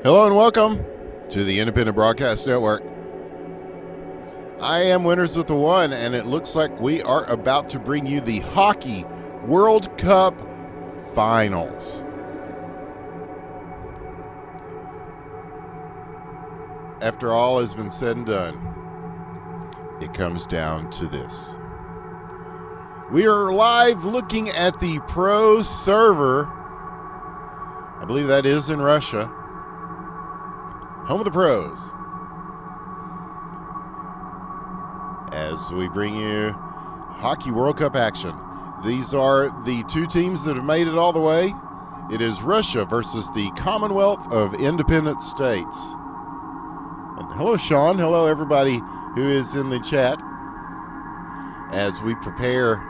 Hello and welcome to the Independent Broadcast Network. I am Winners with the One, and it looks like we are about to bring you the Hockey World Cup Finals. After all has been said and done, it comes down to this. We are live looking at the pro server. I believe that is in Russia. Home of the pros. As we bring you Hockey World Cup action. These are the two teams that have made it all the way. It is Russia versus the Commonwealth of Independent States. And hello, Sean. Hello, everybody who is in the chat. As we prepare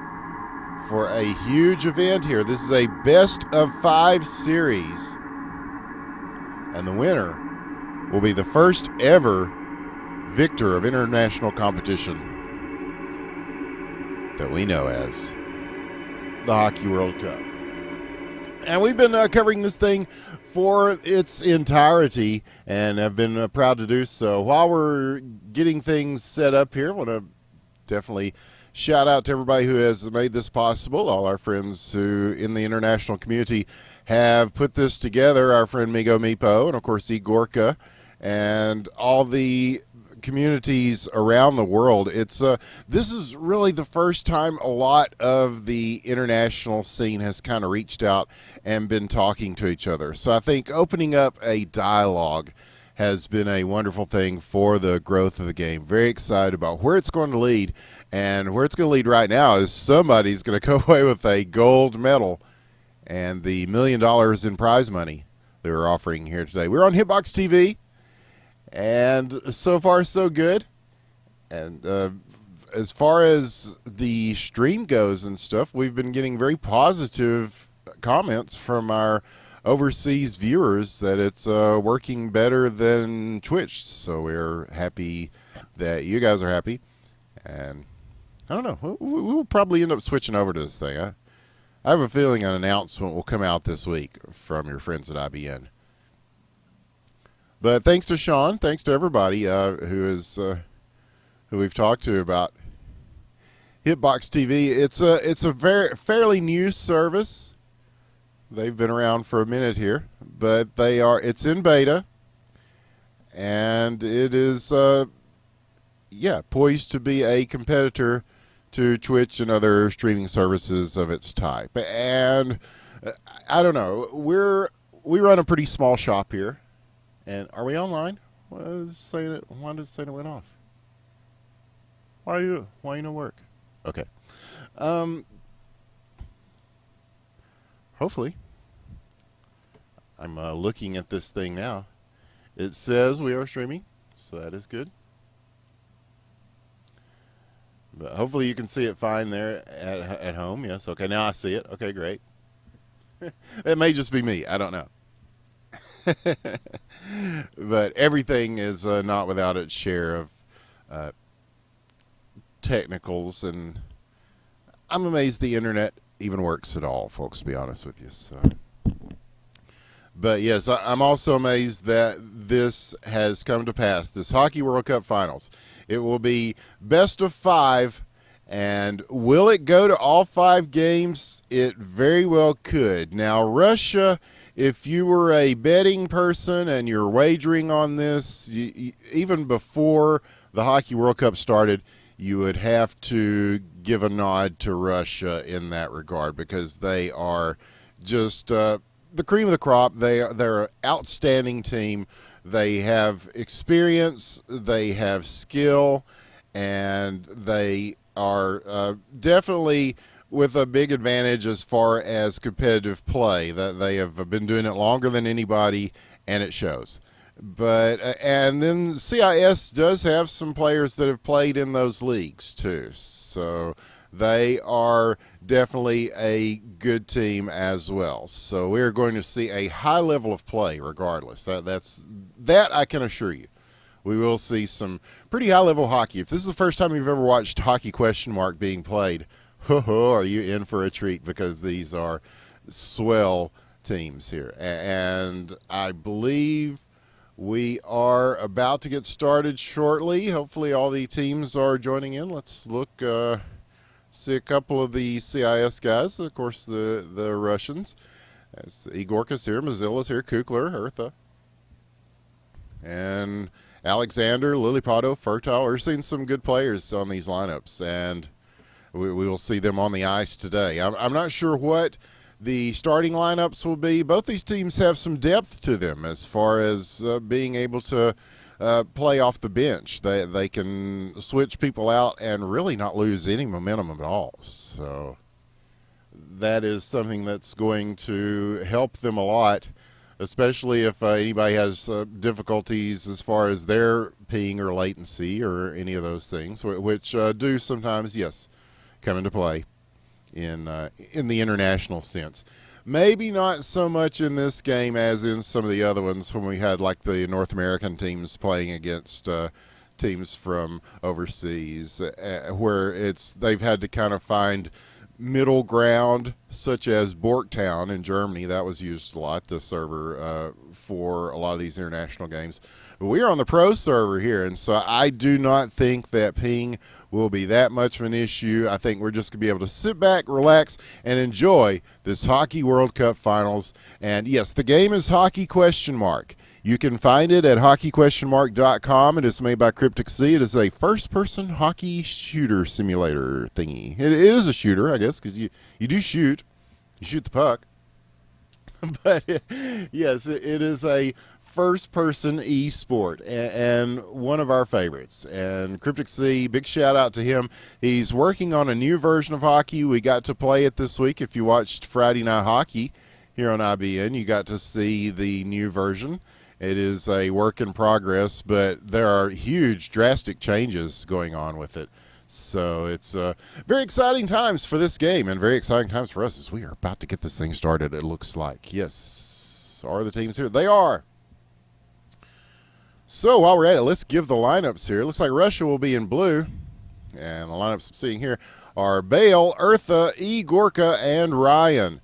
for a huge event here. This is a best of 5 series. And the winner will be the first ever victor of international competition that we know as the Hockey World Cup. And we've been covering this thing for its entirety and have been proud to do so. While we're getting things set up here, I want to definitely shout out to everybody who has made this possible, all our friends who in the international community have put this together, our friend Migo Meepo and, of course, Igorka, and all the communities around the world. It's this is really the first time a lot of the international scene has kind of reached out and been talking to each other. So I think opening up a dialogue has been a wonderful thing for the growth of the game. Very excited about where it's going to lead. And where it's going to lead right now is somebody's going to come away with a gold medal and the $1 million in prize money that we're offering here today. We're on Hitbox TV, and so far so good. And as far as the stream goes and stuff, we've been getting very positive comments from our overseas viewers that it's working better than Twitch. So we're happy that you guys are happy. And I don't know. We'll probably end up switching over to this thing. I have a feeling an announcement will come out this week from your friends at IBN. But thanks to Sean, thanks to everybody who we've talked to about Hitbox TV. It's a very fairly new service. They've been around for a minute here, but it's in beta, and it is poised to be a competitor to Twitch and other streaming services of its type. And I don't know, we run a pretty small shop here. And are we online? Why did it say it went off? Why you no work? Okay. Hopefully. I'm looking at this thing now. It says we are streaming, so that is good. But hopefully you can see it fine there at home. Yes, okay, now I see it. Okay, great. It may just be me. I don't know. But everything is not without its share of technicals, and I'm amazed the internet even works at all, folks, to be honest with you. So. But yes, I'm also amazed that this has come to pass, this Hockey World Cup Finals. It will be best of 5, and will it go to all 5 games? It very well could. Now, Russia, if you were a betting person and you're wagering on this, even before the Hockey World Cup started, you would have to give a nod to Russia in that regard, because they are just the cream of the crop. They're an outstanding team. They have experience, they have skill, and they are definitely with a big advantage as far as competitive play. That they have been doing it longer than anybody, and it shows. But and then CIS does have some players that have played in those leagues too. So they are definitely a good team as well. So we're going to see a high level of play regardless. That I can assure you. We will see some pretty high level hockey. If this is the first time you've ever watched Hockey ? Being played, are you in for a treat, because these are swell teams here. And I believe We are about to get started shortly. Hopefully, all the teams are joining in. Let's look, see a couple of the CIS guys. Of course, the Russians. As Igorka's here, Mozilla's here, Kukler, Eartha, and Alexander, Lilipato, Fertile. We're seeing some good players on these lineups, and we will see them on the ice today. I'm not sure what the starting lineups will be. Both these teams have some depth to them as far as being able to play off the bench. They can switch people out and really not lose any momentum at all. So that is something that's going to help them a lot, especially if anybody has difficulties as far as their ping or latency or any of those things, which do sometimes, yes, come into play in the international sense. Maybe not so much in this game as in some of the other ones when we had like the North American teams playing against teams from overseas, where they've had to kind of find middle ground, such as Borktown in Germany. That was used a lot, the server for a lot of these international games. But we are on the pro server here, and so I do not think that ping will be that much of an issue. I think we're just going to be able to sit back, relax, and enjoy this Hockey World Cup Finals. And yes, the game is Hockey ? You can find it at hockeyquestionmark.com. It is made by Cryptic Sea. It is a first-person hockey shooter simulator thingy. It is a shooter, I guess, because you do shoot. You shoot the puck. But, yes, it is a first-person e-sport and one of our favorites. And Cryptic Sea, big shout-out to him. He's working on a new version of hockey. We got to play it this week. If you watched Friday Night Hockey here on IBN, you got to see the new version. It is a work in progress, but there are huge, drastic changes going on with it. So it's very exciting times for this game and very exciting times for us as we are about to get this thing started, it looks like. Yes. Are the teams here? They are. So while we're at it, let's give the lineups here. It looks like Russia will be in blue. And the lineups I'm seeing here are Bale, Eartha, Igorka, and Ryan.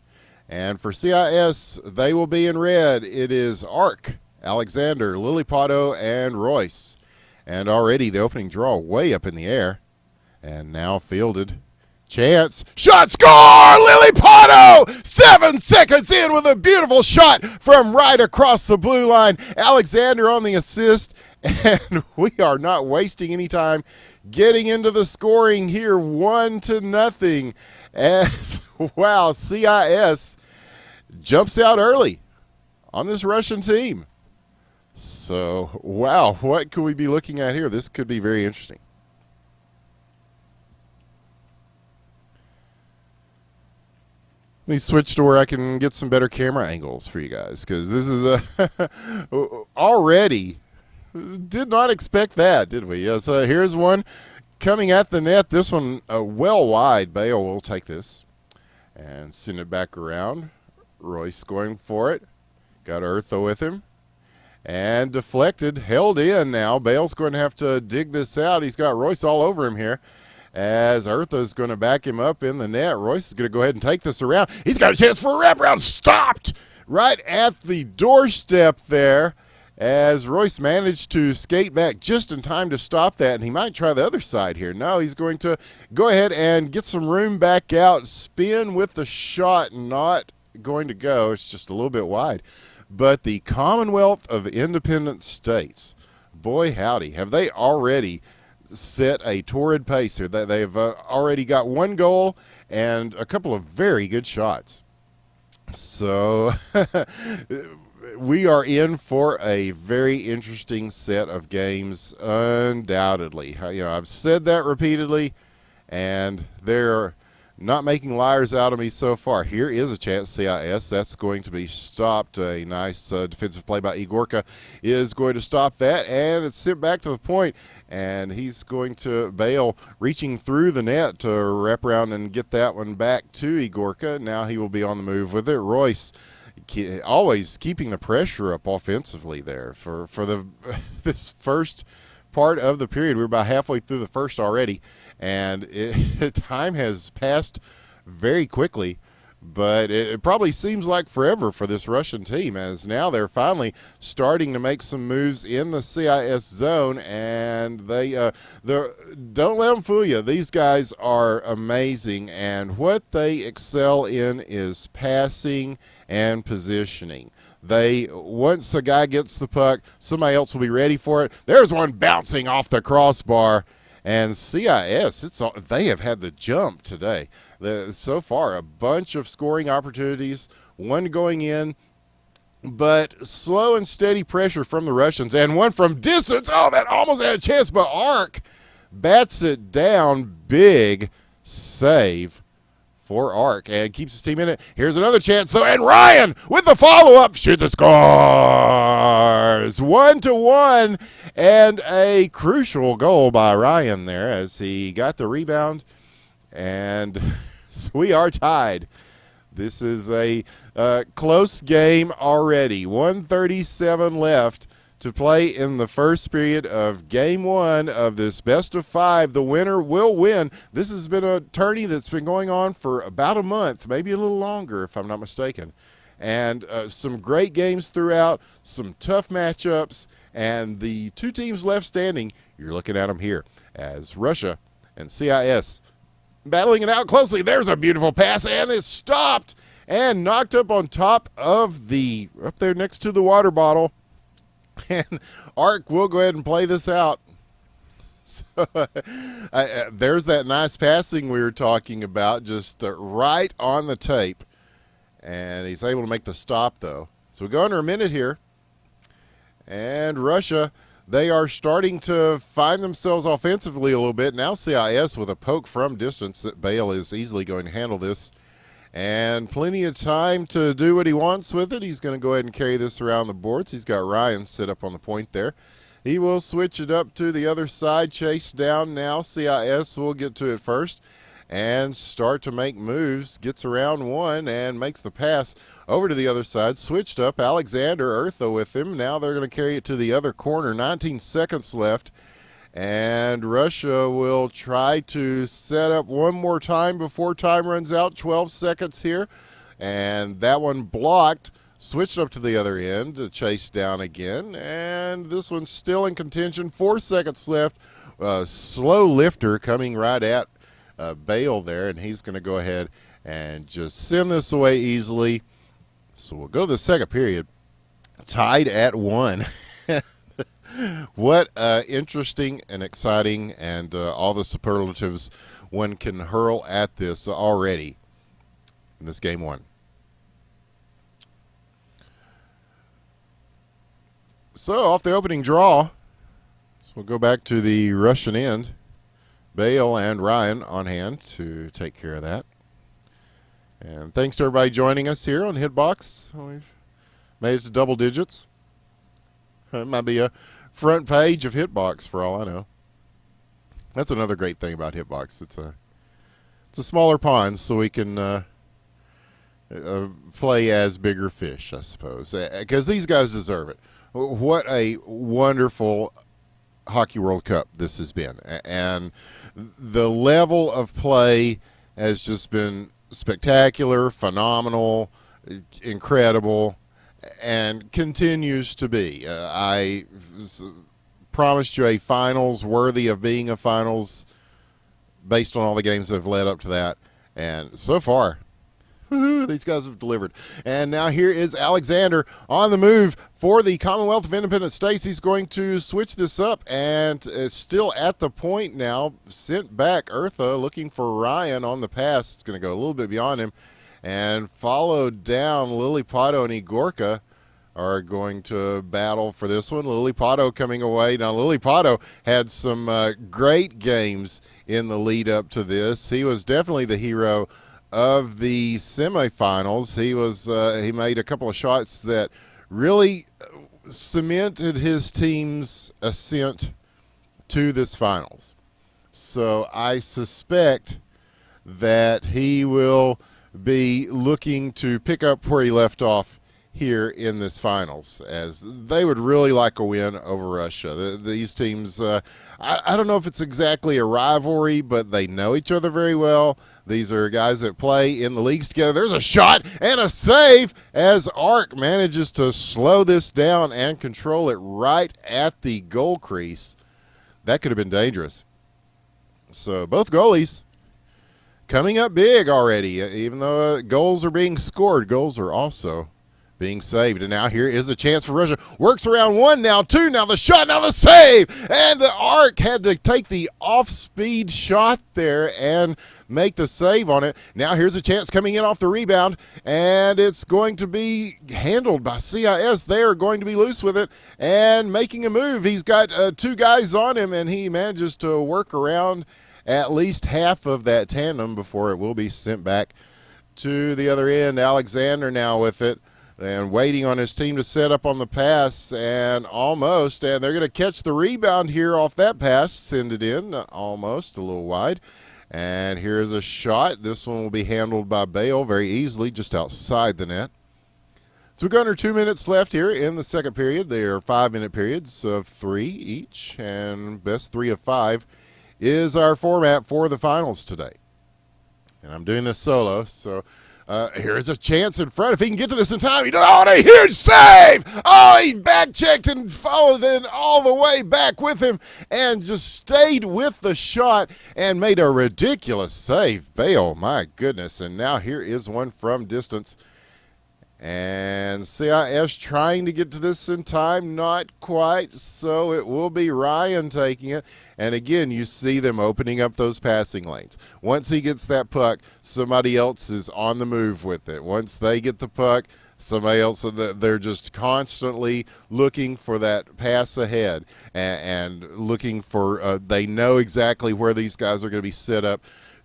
And for CIS, they will be in red. It is Ark, Alexander, Lilipato, and Royce. And already the opening draw way up in the air. And now fielded. Chance. Shot, score! Lilipato! 7 seconds in with a beautiful shot from right across the blue line. Alexander on the assist. And we are not wasting any time getting into the scoring here. 1-0. As, wow, CIS jumps out early on this Russian team. So, wow, what could we be looking at here? This could be very interesting. Let me switch to where I can get some better camera angles for you guys, because this is already did not expect that, did we? Yes, here's one coming at the net. This one well wide. Bale will take this and send it back around. Royce going for it. Got Eartha with him. And deflected, held in now. Bale's going to have to dig this out. He's got Royce all over him here. As Eartha's going to back him up in the net. Royce is going to go ahead and take this around. He's got a chance for a wraparound. Stopped right at the doorstep there. As Royce managed to skate back just in time to stop that. And he might try the other side here. No, he's going to go ahead and get some room back out. Spin with the shot. Not going to go. It's just a little bit wide. But the Commonwealth of Independent States, boy howdy, have they already set a torrid pace here. They've already got one goal and a couple of very good shots. So we are in for a very interesting set of games, undoubtedly. I've said that repeatedly, and they're not making liars out of me so far. Here is a chance, CIS. That's going to be stopped. A nice defensive play by Igorka is going to stop that, and it's sent back to the point. And he's going to Bale reaching through the net to wrap around and get that one back to Igorka. Now he will be on the move with it. Royce always keeping the pressure up offensively there for this first part of the period. We're about halfway through the first already, and time has passed very quickly. But it probably seems like forever for this Russian team, as now they're finally starting to make some moves in the CIS zone, and they don't let them fool you. These guys are amazing, and what they excel in is passing and positioning. Once a guy gets the puck, somebody else will be ready for it. There's one bouncing off the crossbar. And CIS, they have had the jump today. So far, a bunch of scoring opportunities, one going in, but slow and steady pressure from the Russians, and one from distance. Oh, that almost had a chance, but Ark bats it down. Big save for Ark and keeps his team in it. Here's another chance, though, and Ryan with the follow-up shoots and scores. 1-1, and a crucial goal by Ryan there as he got the rebound, and we are tied. This is a close game already. 1:37 left to play in the first period of game one of this best of five. The winner will win. This has been a tourney that's been going on for about a month, maybe a little longer if I'm not mistaken. And some great games throughout, some tough matchups, and the two teams left standing, you're looking at them here as Russia and CIS battling it out closely. There's a beautiful pass, and it's stopped and knocked up on top of up there next to the water bottle. And Ark will go ahead and play this out. So, there's that nice passing we were talking about, just right on the tape. And he's able to make the stop, though. So we go under a minute here. And Russia, they are starting to find themselves offensively a little bit. Now CIS with a poke from distance. Bale is easily going to handle this. And plenty of time to do what he wants with it. He's going to go ahead and carry this around the boards. He's got Ryan set up on the point there. He will switch it up to the other side. Chase down now. CIS will get to it first and start to make moves. Gets around one and makes the pass over to the other side. Switched up. Alexander, Eartha with him. Now they're going to carry it to the other corner. 19 seconds left. And Russia will try to set up one more time before time runs out. 12 seconds here. And that one blocked. Switched up to the other end to chase down again. And this one's still in contention. 4 seconds left. Slow lifter coming right at Bale there. And he's going to go ahead and just send this away easily. So we'll go to the second period. Tied at 1. What interesting and exciting and all the superlatives one can hurl at this already in this game one. So off the opening draw, so we'll go back to the Russian end. Bale and Ryan on hand to take care of that. And thanks to everybody joining us here on Hitbox. We've made it to double digits. It might be a front page of Hitbox for all I know. That's another great thing about Hitbox. It's a smaller pond, so we can play as bigger fish, I suppose, because these guys deserve it. What a wonderful Hockey World Cup this has been, and the level of play has just been spectacular, phenomenal, incredible, and continues to be. I promised you a finals worthy of being a finals based on all the games that have led up to that. And so far, these guys have delivered. And now here is Alexander on the move for the Commonwealth of Independent States. He's going to switch this up and is still at the point now. Sent back. Eartha looking for Ryan on the pass. It's going to go a little bit beyond him. And followed down, Lilipato and Igorka are going to battle for this one. Lilipato coming away. Now, Lilipato had some great games in the lead up to this. He was definitely the hero of the semifinals. He made a couple of shots that really cemented his team's ascent to this finals. So I suspect that he will be looking to pick up where he left off here in this finals, as they would really like a win over Russia. These teams, I don't know if it's exactly a rivalry, but they know each other very well. These are guys that play in the leagues together. There's a shot and a save as Ark manages to slow this down and control it right at the goal crease. That could have been dangerous. So both goalies coming up big already. Even though goals are being scored, goals are also being saved. And now here is a chance for Russia. Works around one, now two, now the shot, now the save. And the Ark had to take the off-speed shot there and make the save on it. Now here's a chance coming in off the rebound, and it's going to be handled by CIS. They are going to be loose with it and making a move. He's got two guys on him, and he manages to work around at least half of that tandem before it will be sent back to the other end. Alexander now with it and waiting on his team to set up on the pass, and almost, and they're going to catch the rebound here off that pass, send it in, almost, a little wide. And here's a shot. This one will be handled by Bale very easily, just outside the net. So we've got under 2 minutes left here in the second period. They are 5-minute periods of 3 each, and best 3 of 5 is our format for the finals today. And I'm doing this solo, so here's a chance in front. If he can get to this in time, he does. Oh, and a huge save! Oh, he back-checked and followed in all the way back with him and just stayed with the shot and made a ridiculous save. Bale, my goodness. And now here is one from distance. And CIS trying to get to this in time, not quite, so it will be Ryan taking it. And again, you see them opening up those passing lanes. Once he gets that puck, somebody else is on the move with it. Once they get the puck, somebody else, they're just constantly looking for that pass ahead and looking for, they know exactly where these guys are going to be set up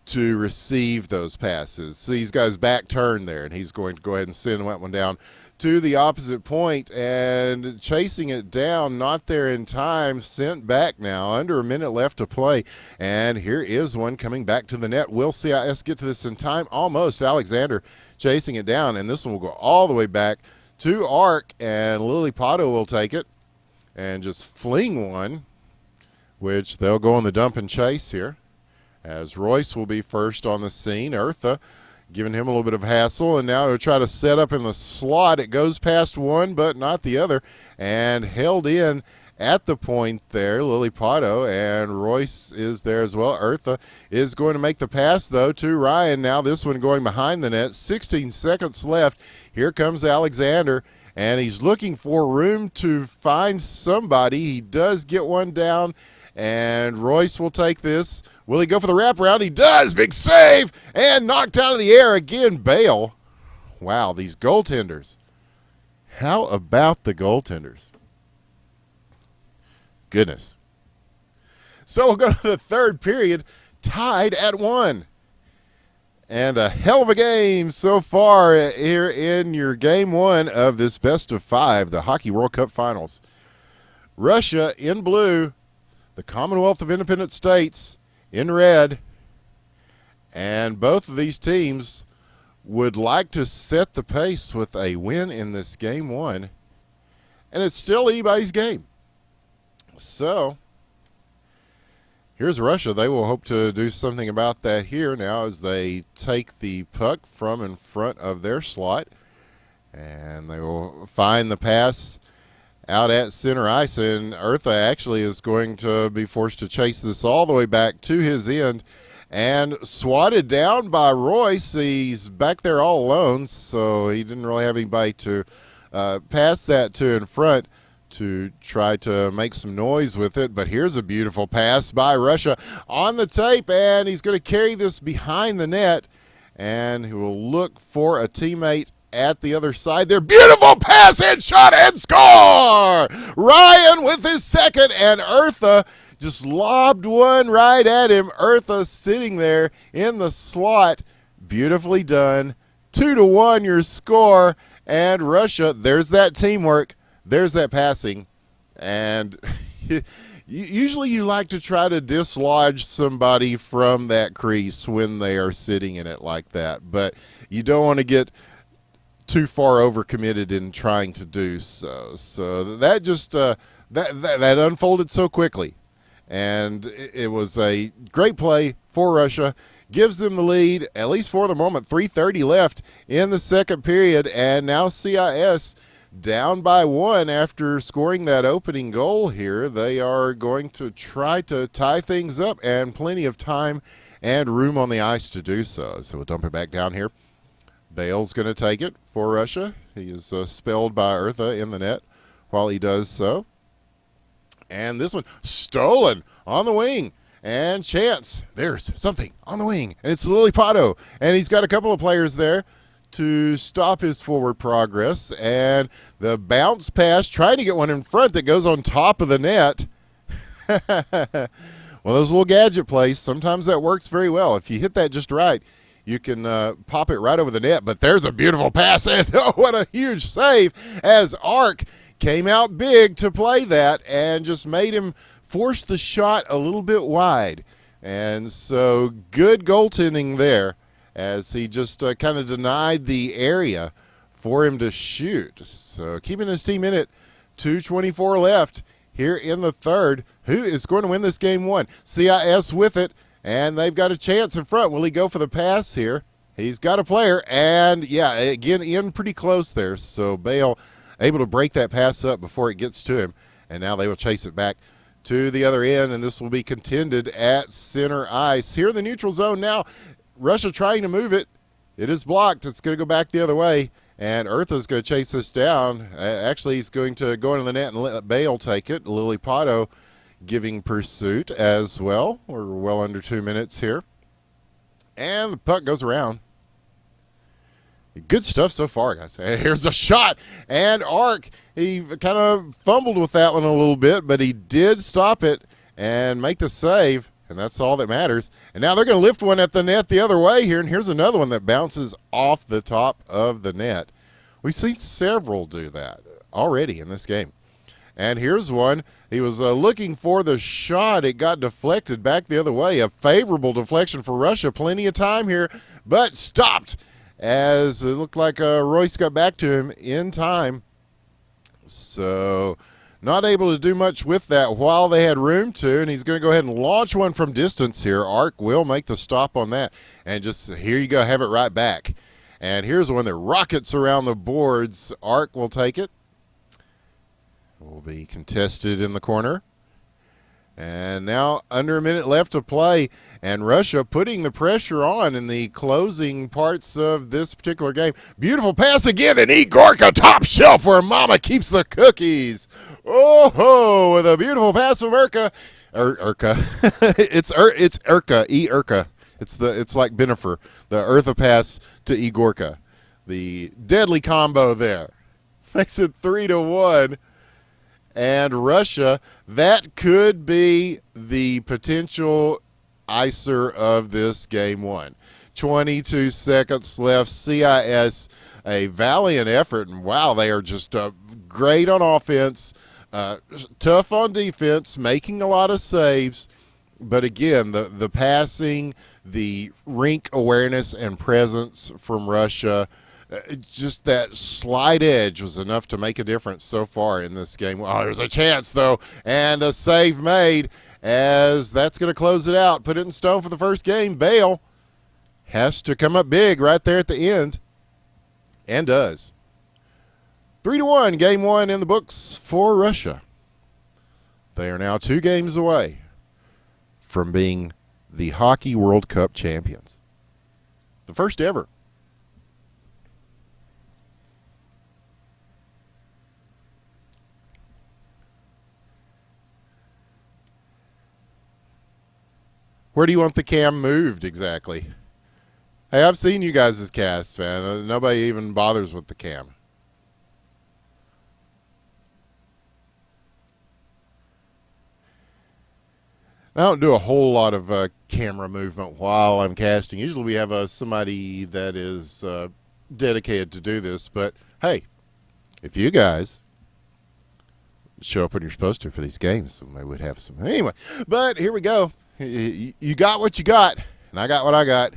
to receive those passes. See, he's got his back turned there, and he's going to go ahead and send that one down to the opposite point, and chasing it down, not there in time, sent back now, under a minute left to play. And here is one coming back to the net. Will CIS get to this in time? Almost. Alexander chasing it down, and this one will go all the way back to Ark, and Lily Pato will take it and just fling one, which they'll go on the dump and chase here, as Royce will be first on the scene. Eartha giving him a little bit of hassle, and now he'll try to set up in the slot. It goes past one, but not the other, and held in at the point there. Lily Pato, and Royce is there as well. Eartha is going to make the pass, though, to Ryan. Now this one going behind the net. 16 seconds left. Here comes Alexander, and he's looking for room to find somebody. He does get one down, and Royce will take this. Will he go for the wraparound? He does. Big save, and knocked out of the air again. Bale. Wow, these goaltenders. How about the goaltenders? Goodness. So we'll go to the third period, tied at 1. And a hell of a game so far here in your game 1 of this best of 5, the Hockey World Cup Finals. Russia in blue, the Commonwealth of Independent States in red, and both of these teams would like to set the pace with a win in this game 1, and it's still anybody's game. So here's Russia. They will hope to do something about that here now as they take the puck from in front of their slot, and they will find the pass out at center ice, and Eartha actually is going to be forced to chase this all the way back to his end, and swatted down by Royce. He's back there all alone, so he didn't really have anybody to pass that to in front to try to make some noise with it. But here's a beautiful pass by Russia on the tape, and he's going to carry this behind the net, and he will look for a teammate at the other side there. Beautiful pass and shot and score! Ryan with his second, and Eartha just lobbed one right at him. Eartha sitting there in the slot. Beautifully done. 2-1 your score, and Russia, there's that teamwork. There's that passing. And usually you like to try to dislodge somebody from that crease when they are sitting in it like that, but you don't want to get too far overcommitted in trying to do so. So that just that unfolded so quickly, and it was a great play for Russia. Gives them the lead, at least for the moment. 3:30 left in the second period, and now CIS down by 1 after scoring that opening goal here. They are going to try to tie things up, and plenty of time and room on the ice to do so. So we'll dump it back down here. Bale's going to take it for Russia. He is spelled by Eartha in the net while he does so. And this one stolen on the wing. And chance. There's something on the wing. And it's Lily Pato. And he's got a couple of players there to stop his forward progress. And the bounce pass, trying to get one in front that goes on top of the net. Well, those little gadget plays, sometimes that works very well. If you hit that just right, you can pop it right over the net. But there's a beautiful pass, and oh, what a huge save as Ark came out big to play that and just made him force the shot a little bit wide. And so good goaltending there as he just kind of denied the area for him to shoot. So keeping his team in it, 2:24 left here in the third. Who is going to win this game one? CIS with it, and they've got a chance in front. Will he go for the pass here? He's got a player, and yeah, again, in pretty close there. So Bale able to break that pass up before it gets to him, and now they will chase it back to the other end, and this will be contended at center ice. Here in the neutral zone now, Russia trying to move it. It is blocked. It's going to go back the other way, and Eartha's going to chase this down. Actually, he's going to go into the net and let Bale take it. Lily Pato giving pursuit as well. We're well under 2 minutes here. And the puck goes around. Good stuff so far, guys. And here's a shot. And Ark, he kind of fumbled with that one a little bit, but he did stop it and make the save, and that's all that matters. And now they're going to lift one at the net the other way here, and here's another one that bounces off the top of the net. We've seen several do that already in this game. And here's one. He was looking for the shot. It got deflected back the other way. A favorable deflection for Russia. Plenty of time here, but stopped as it looked like Royce got back to him in time. So not able to do much with that while they had room to, and he's going to go ahead and launch one from distance here. Ark will make the stop on that, and just here you go, have it right back. And here's one that rockets around the boards. Ark will take it. Will be contested in the corner. And now under a minute left to play, and Russia putting the pressure on in the closing parts of this particular game. Beautiful pass again, and Igorka top shelf where Mama keeps the cookies. Oh ho! With a beautiful pass from Urka. It's Urka. Urka. It's like Benifer. The Eartha pass to Igorka. The deadly combo there makes it 3-1. And Russia, that could be the potential icer of this game one. 22 seconds left. CIS, a valiant effort. And wow, they are just great on offense, tough on defense, making a lot of saves. But again, the passing, the rink awareness and presence from Russia, just that slight edge was enough to make a difference so far in this game. Oh, there's a chance, though, and a save made as that's going to close it out. Put it in stone for the first game. Bale has to come up big right there at the end, and does. 3-1, game one in the books for Russia. They are now 2 games away from being the Hockey World Cup champions. The first ever. Where do you want the cam moved exactly? Hey, I've seen you guys' casts, man. Nobody even bothers with the cam. I don't do a whole lot of camera movement while I'm casting. Usually we have somebody that is dedicated to do this. But, hey, if you guys show up when you're supposed to for these games, we would have some. Anyway, but here we go. You got what you got, and I got what I got.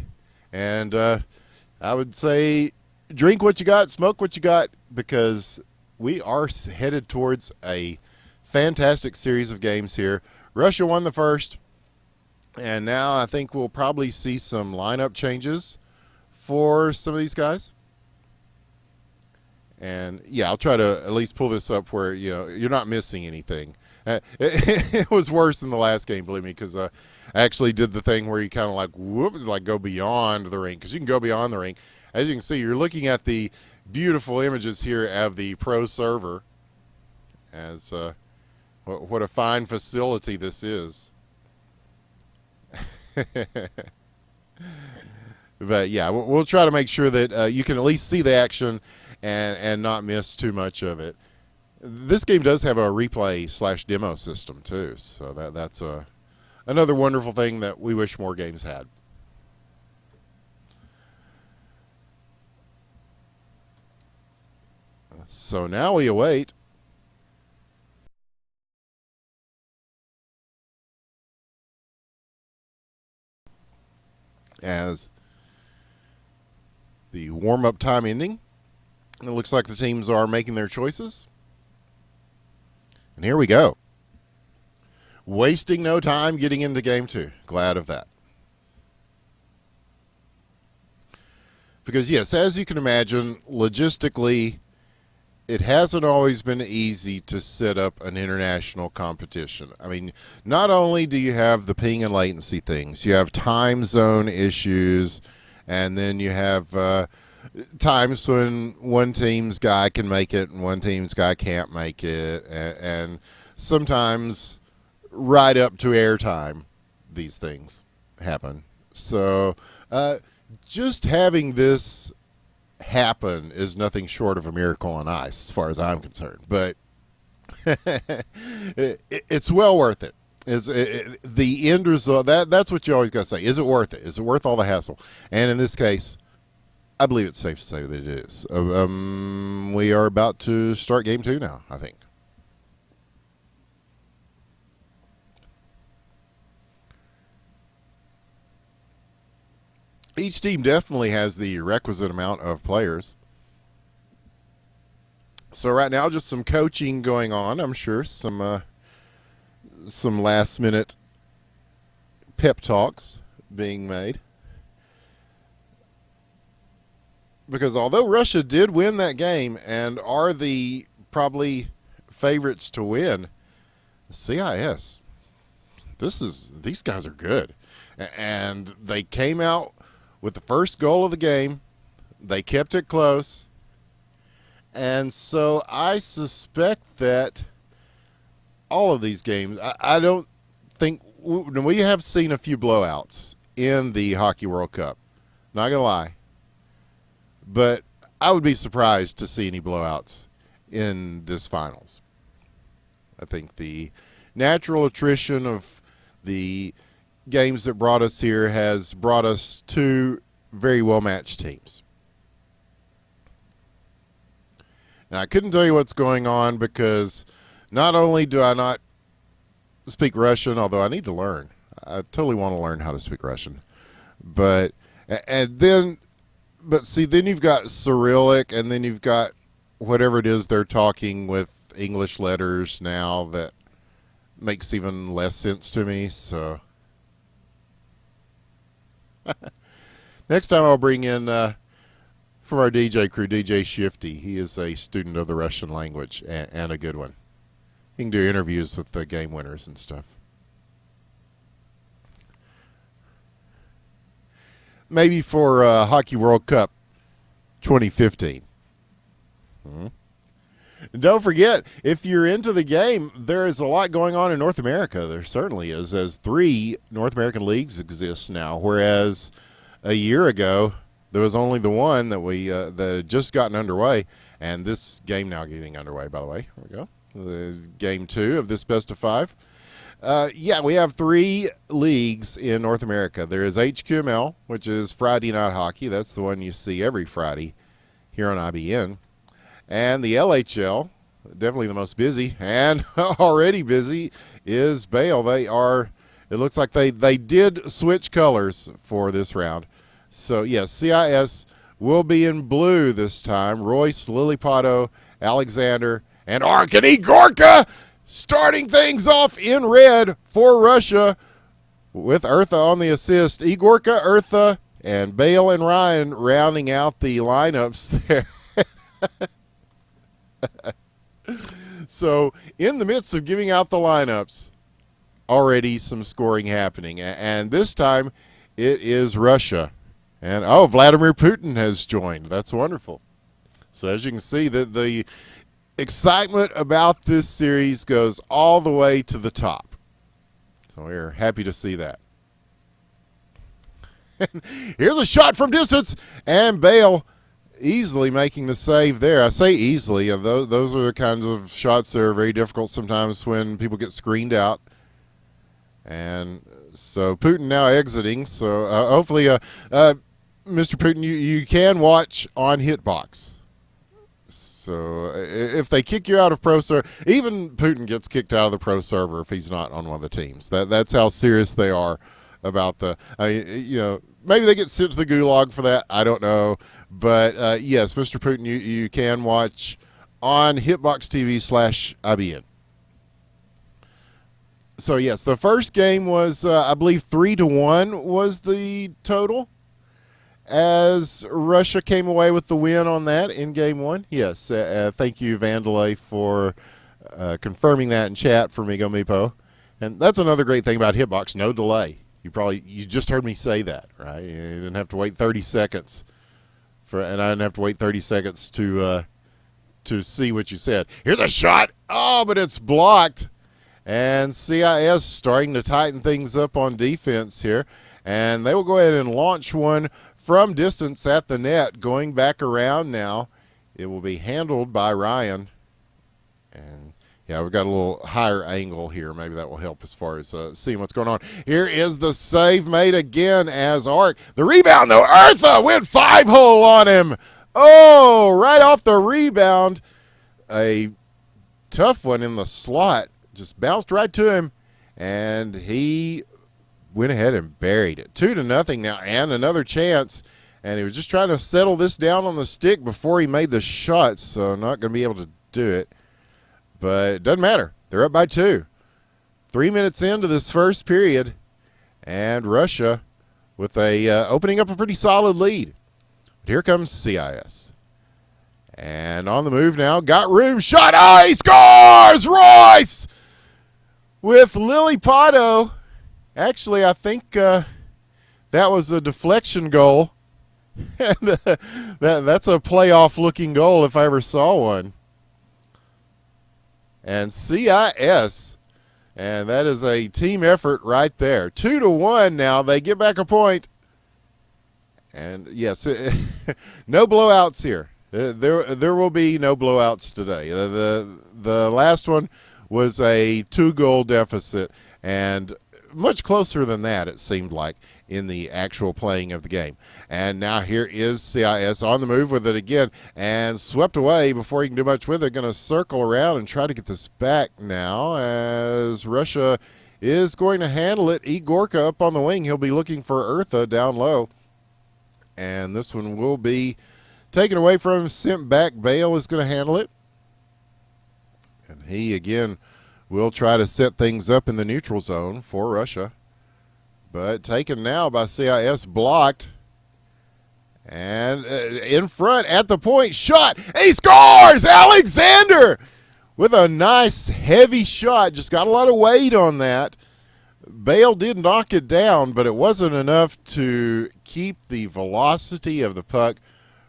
And I would say drink what you got, smoke what you got, because we are headed towards a fantastic series of games here. Russia won the first, and now I think we'll probably see some lineup changes for some of these guys. And yeah, I'll try to at least pull this up where you're not missing anything. It was worse than the last game, believe me, because I actually did the thing where you kind of like go beyond the ring, because you can go beyond the ring. As you can see, you're looking at the beautiful images here of the pro server. As what a fine facility this is. But yeah, we'll try to make sure that you can at least see the action and not miss too much of it. This game does have a replay/demo system too, so that's another wonderful thing that we wish more games had. So now we await as the warm-up time ending. It looks like the teams are making their choices. And here we go. Wasting no time getting into game two. Glad of that. Because yes, as you can imagine, logistically, it hasn't always been easy to set up an international competition. I mean, not only do you have the ping and latency things, you have time zone issues, and then you have times when one team's guy can make it and one team's guy can't make it, and sometimes right up to airtime, these things happen. So just having this happen is nothing short of a miracle on ice, as far as I'm concerned. But it's well worth it. The end result. That's what you always got to say. Is it worth it? Is it worth all the hassle? And in this case, I believe it's safe to say that it is. We are about to start game two now, I think. Each team definitely has the requisite amount of players. So right now, just some coaching going on. I'm sure some last-minute pep talks being made. Because although Russia did win that game and are the probably favorites to win, CIS, these guys are good. And they came out with the first goal of the game. They kept it close. And so I suspect that all of these games, I don't think, we have seen a few blowouts in the Hockey World Cup. Not going to lie. But I would be surprised to see any blowouts in this finals. I think the natural attrition of the games that brought us here has brought us two very well-matched teams. And I couldn't tell you what's going on because not only do I not speak Russian, although I need to learn. I totally want to learn how to speak Russian. But see, then you've got Cyrillic, and then you've got whatever it is they're talking with English letters now that makes even less sense to me. So next time I'll bring in from our DJ crew, DJ Shifty. He is a student of the Russian language and a good one. He can do interviews with the game winners and stuff. Maybe for Hockey World Cup 2015. Don't forget, if you're into the game, there is a lot going on in North America. There certainly is, as 3 North American leagues exist now, whereas a year ago there was only the one that that had just gotten underway, and this game now getting underway, by the way. Here we go. The game 2 of this best of 5. We have 3 leagues in North America. There is HQML, which is Friday Night Hockey. That's the one you see every Friday here on IBN. And the LHL, definitely the most busy, and already busy, is Bale. It looks like they did switch colors for this round. So, yes, CIS will be in blue this time. Royce, Lilipato, Alexander, and Arkady Gorka starting things off in red for Russia with Eartha on the assist. Igorka, Eartha, and Bale and Ryan rounding out the lineups there. So in the midst of giving out the lineups, already some scoring happening. And this time it is Russia. And, Vladimir Putin has joined. That's wonderful. So as you can see, the excitement about this series goes all the way to the top. So we're happy to see that. Here's a shot from distance, and Bale easily making the save there. I say easily. Those are the kinds of shots that are very difficult sometimes when people get screened out. And so Putin now exiting. So hopefully, Mr. Putin, you can watch on Hitbox. So if they kick you out of Pro Server, even Putin gets kicked out of the Pro Server if he's not on one of the teams. That's how serious they are about the, maybe they get sent to the gulag for that. I don't know. But, yes, Mr. Putin, you can watch on Hitbox TV/IBN. So, yes, the first game was, I believe, 3-1 was the total, as Russia came away with the win on that in Game 1. Yes, thank you, Vandalay, for confirming that in chat for Migo Meepo. And that's another great thing about Hitbox, no delay. You just heard me say that, right? You didn't have to wait 30 seconds, and I didn't have to wait 30 seconds to see what you said. Here's a shot. Oh, but it's blocked. And CIS starting to tighten things up on defense here. And they will go ahead and launch one from distance at the net, going back around now. It will be handled by Ryan. And, yeah, we've got a little higher angle here. Maybe that will help as far as seeing what's going on. Here is the save made again as Ark. The rebound, though. Eartha went 5-hole on him. Oh, right off the rebound. A tough one in the slot. Just bounced right to him, and he went ahead and buried it. 2-0 now, and another chance. And he was just trying to settle this down on the stick before he made the shot, so not going to be able to do it. But it doesn't matter. They're up by 2. 3 minutes into this first period, and Russia with opening up a pretty solid lead. But here comes CIS. And on the move now, got room, shot, he scores! Royce! With Lilipato. Actually, I think that was a deflection goal. And that's a playoff-looking goal if I ever saw one. And CIS, and that is a team effort right there. 2-1 now. They get back a point. And, yes, no blowouts here. There will be no blowouts today. The last one was a 2-goal deficit, and much closer than that, it seemed like, in the actual playing of the game. And now here is CIS on the move with it again, and swept away before he can do much with it. Going to circle around and try to get this back now, as Russia is going to handle it. Igorka up on the wing. He'll be looking for Eartha down low. And this one will be taken away from him, sent back. Bale is going to handle it. And he, again, will try to set things up in the neutral zone for Russia. But taken now by CIS, blocked. And in front at the point, shot. He scores! Alexander with a nice heavy shot. Just got a lot of weight on that. Bale did knock it down, but it wasn't enough to keep the velocity of the puck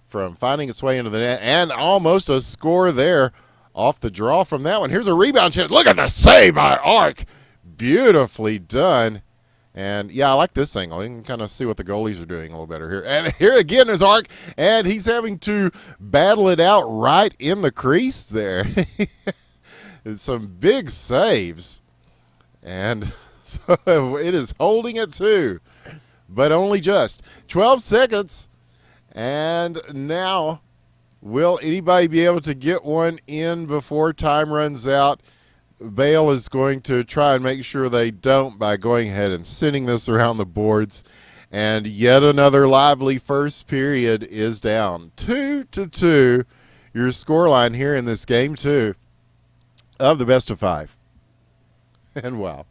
from finding its way into the net. And almost a score there off the draw from that one. Here's a rebound chance. Look at the save by Ark. Beautifully done. And, yeah, I like this angle. You can kind of see what the goalies are doing a little better here. And here again is Ark, and he's having to battle it out right in the crease there. Some big saves. And so it is holding it too, but only just. 12 seconds. And now, will anybody be able to get one in before time runs out? Bale is going to try and make sure they don't by going ahead and sending this around the boards. And yet another lively first period is down. 2-2, your scoreline here in this game 2 of the best of 5. And wow.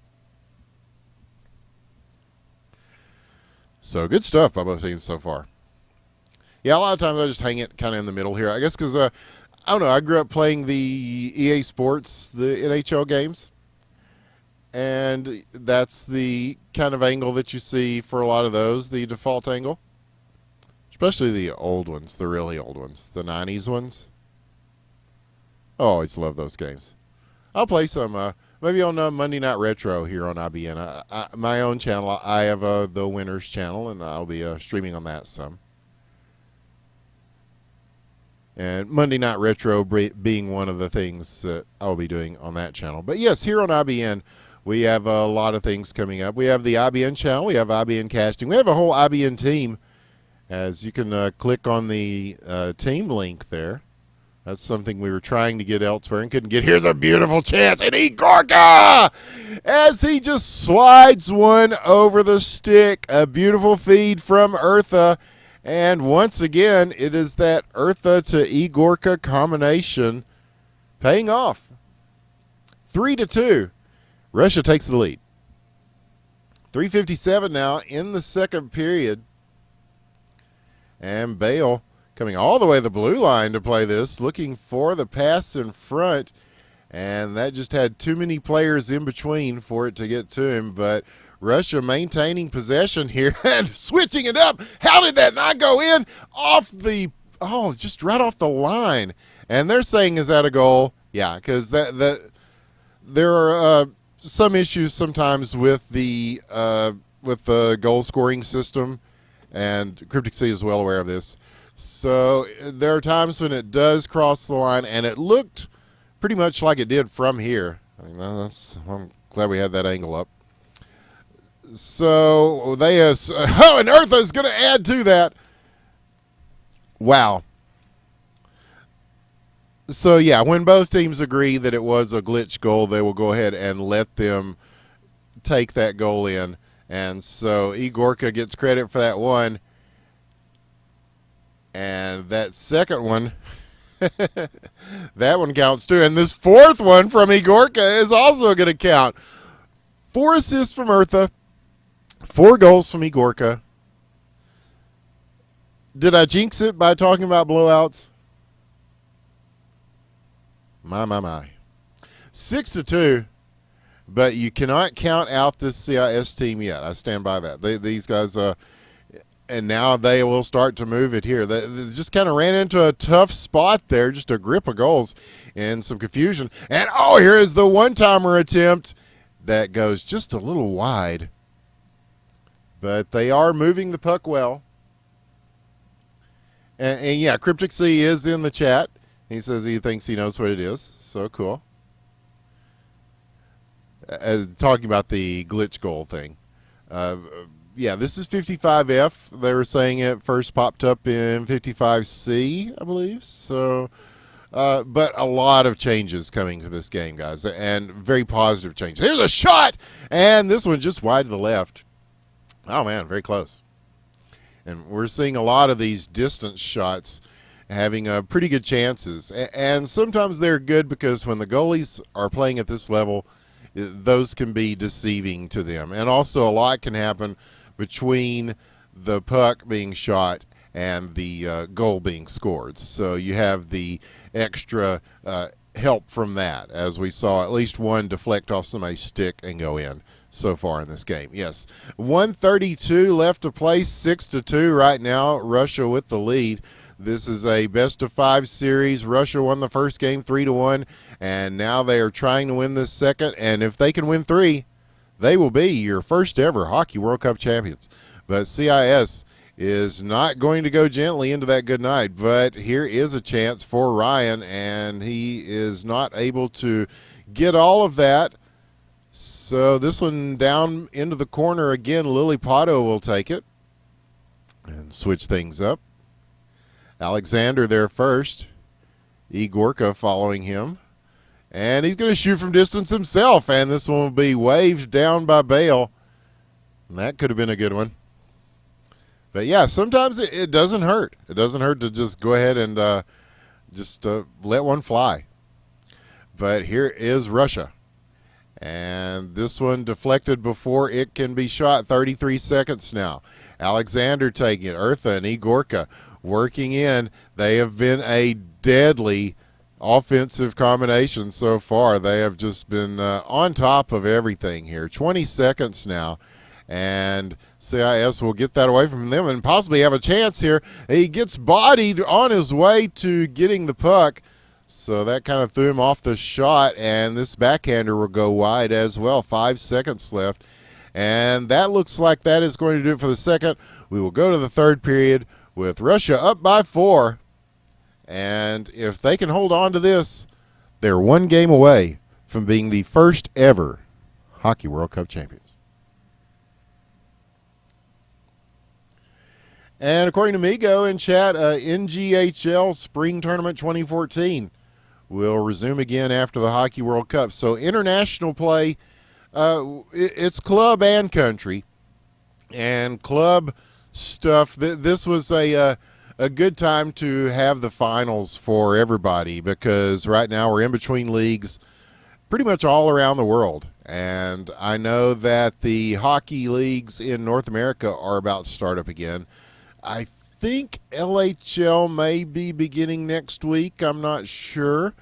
So good stuff by both teams so far. Yeah, a lot of times I just hang it kind of in the middle here. I guess because, I don't know, I grew up playing the EA Sports, the NHL games. And that's the kind of angle that you see for a lot of those, the default angle. Especially the old ones, the really old ones, the 90s ones. I always love those games. I'll play some, maybe on Monday Night Retro here on IBN. My own channel, I have the Winners channel, and I'll be streaming on that some. And Monday Night Retro being one of the things that I'll be doing on that channel. But yes, here on IBN, we have a lot of things coming up. We have the IBN channel. We have IBN casting. We have a whole IBN team. As you can click on the team link there. That's something we were trying to get elsewhere and couldn't get. Here's a beautiful chance. And Igorka! As he just slides one over the stick. A beautiful feed from Eartha. And once again, it is that Eartha to Igorka combination paying off. 3-2. Russia takes the lead. 3:57 now in the second period. And Bale coming all the way to the blue line to play this, looking for the pass in front. And that just had too many players in between for it to get to him. But Russia maintaining possession here and switching it up. How did that not go in? Just right off the line. And they're saying, is that a goal? Yeah, because there are some issues sometimes with the goal scoring system, and Cryptic C is well aware of this. So there are times when it does cross the line, and it looked pretty much like it did from here. I'm glad we had that angle up. So and Eartha is going to add to that. Wow. So, yeah, when both teams agree that it was a glitch goal, they will go ahead and let them take that goal in. And so Igorka gets credit for that one. And that second one, that one counts too. And this fourth one from Igorka is also going to count. 4 assists from Eartha, 4 goals from Igorka. Did I jinx it by talking about blowouts? My. 6-2, but you cannot count out this CIS team yet. I stand by that. These guys, and now they will start to move it here. They just kind of ran into a tough spot there, just a grip of goals and some confusion. And, here is the one-timer attempt that goes just a little wide. But they are moving the puck well. And yeah, Cryptic C is in the chat. He says he thinks he knows what it is. So cool. Talking about the glitch goal thing. Yeah, this is 55F. They were saying it first popped up in 55C, I believe. So, but a lot of changes coming to this game, guys, and very positive changes. Here's a shot, and this one just wide to the left. Oh, man, very close. And we're seeing a lot of these distance shots having pretty good chances. And sometimes they're good because when the goalies are playing at this level, those can be deceiving to them. And also a lot can happen between the puck being shot and the goal being scored. So you have the extra help from that, as we saw at least one deflect off somebody's stick and go in so far in this game. Yes, 1:32 left to play, 6-2 right now, Russia with the lead. This is a best-of-5 series. Russia won the first game 3-1, and now they are trying to win this second. And if they can win 3, they will be your first-ever Hockey World Cup champions. But CIS is not going to go gently into that good night. But here is a chance for Ryan, and he is not able to get all of that. So this one down into the corner again. Lily Pato will take it and switch things up. Alexander there first. Igorka following him. And he's going to shoot from distance himself. And this one will be waved down by Bale. And that could have been a good one. But yeah, sometimes it doesn't hurt. It doesn't hurt to just go ahead and just let one fly. But here is Russia. And this one deflected before it can be shot. 33 seconds now. Alexander taking it. Eartha and Igorka working in. They have been a deadly offensive combination so far. They have just been on top of everything here. 20 seconds now. And CIS will get that away from them and possibly have a chance here. He gets bodied on his way to getting the puck. So that kind of threw him off the shot, and this backhander will go wide as well. 5 seconds left, and that looks like that is going to do it for the second. We will go to the third period with Russia up by 4, and if they can hold on to this, they're one game away from being the first ever Hockey World Cup champions. And according to Migo in chat, NGHL Spring Tournament 2014 will resume again after the Hockey World Cup. So international play, it's club and country. And club stuff, this was a good time to have the finals for everybody, because right now we're in between leagues pretty much all around the world. And I know that the hockey leagues in North America are about to start up again. I think LHL may be beginning next week. I'm not sure.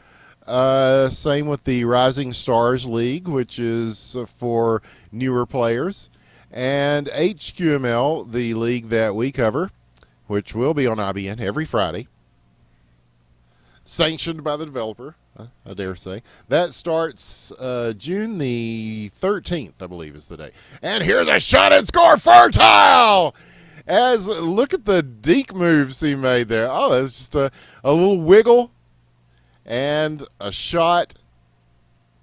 Same with the Rising Stars League, which is for newer players. And HQML, the league that we cover, which will be on IBN every Friday, sanctioned by the developer, I dare say. That starts June the 13th, I believe is the day. And here's a shot and score, Fertile! Look at the deke moves he made there. Oh, it's just a little wiggle and a shot,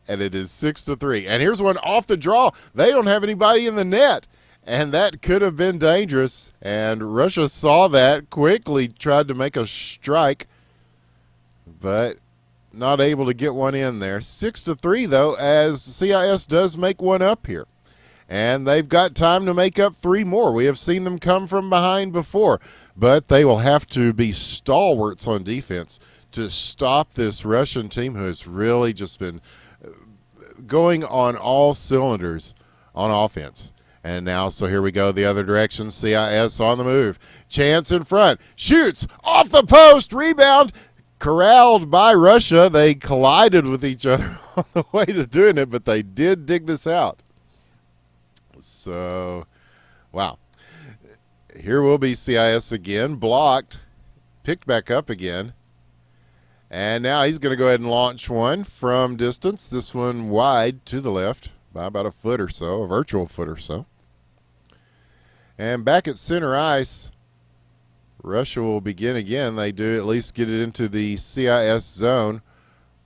and it is 6-3. And here's one off the draw. They don't have anybody in the net, and that could have been dangerous. And Russia saw that, quickly tried to make a strike, but not able to get one in there. 6-3, though, as CIS does make one up here. And they've got time to make up 3 more. We have seen them come from behind before, but they will have to be stalwarts on defense to stop this Russian team who has really just been going on all cylinders on offense. And now, so here we go the other direction. CIS on the move. Chance in front. Shoots off the post. Rebound. Corralled by Russia. They collided with each other on the way to doing it, but they did dig this out. So, wow. Here will be CIS again. Blocked. Picked back up again. And now he's going to go ahead and launch one from distance. This one wide to the left by about a foot or so, a virtual foot or so. And back at center ice, Russia will begin again. They do at least get it into the CIS zone,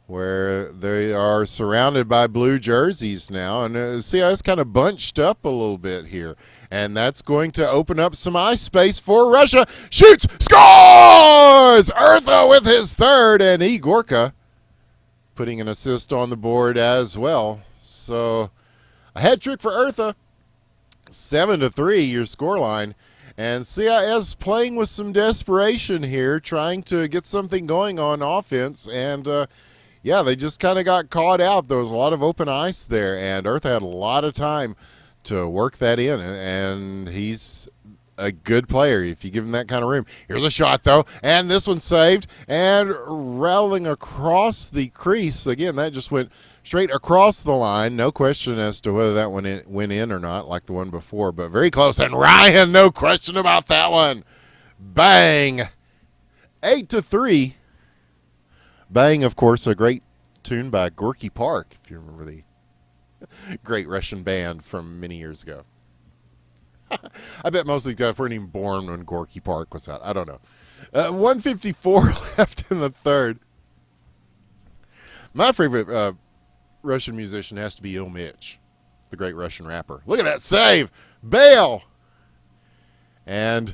where they are surrounded by blue jerseys now. And CIS kind of bunched up a little bit here. And that's going to open up some ice space for Russia. Shoots! Scores! Eartha with his third, and Igorka putting an assist on the board as well. So a hat trick for Eartha. 7-3, your scoreline. And CIS playing with some desperation here, trying to get something going on offense. And, yeah, they just kind of got caught out. There was a lot of open ice there, and Eartha had a lot of time to work that in. And he's a good player if you give him that kind of room. Here's a shot, though, and this one's saved. And rattling across the crease. Again, that just went straight across the line. No question as to whether that one went in or not, like the one before, but very close. And Ryan, no question about that one. Bang. 8-3. Bang, of course, a great tune by Gorky Park, if you remember the great Russian band from many years ago. I bet most of these guys weren't even born when Gorky Park was out. I don't know. 154 left in the third. My favorite Russian musician has to be Il Mitch, the great Russian rapper. Look at that save. Bale. And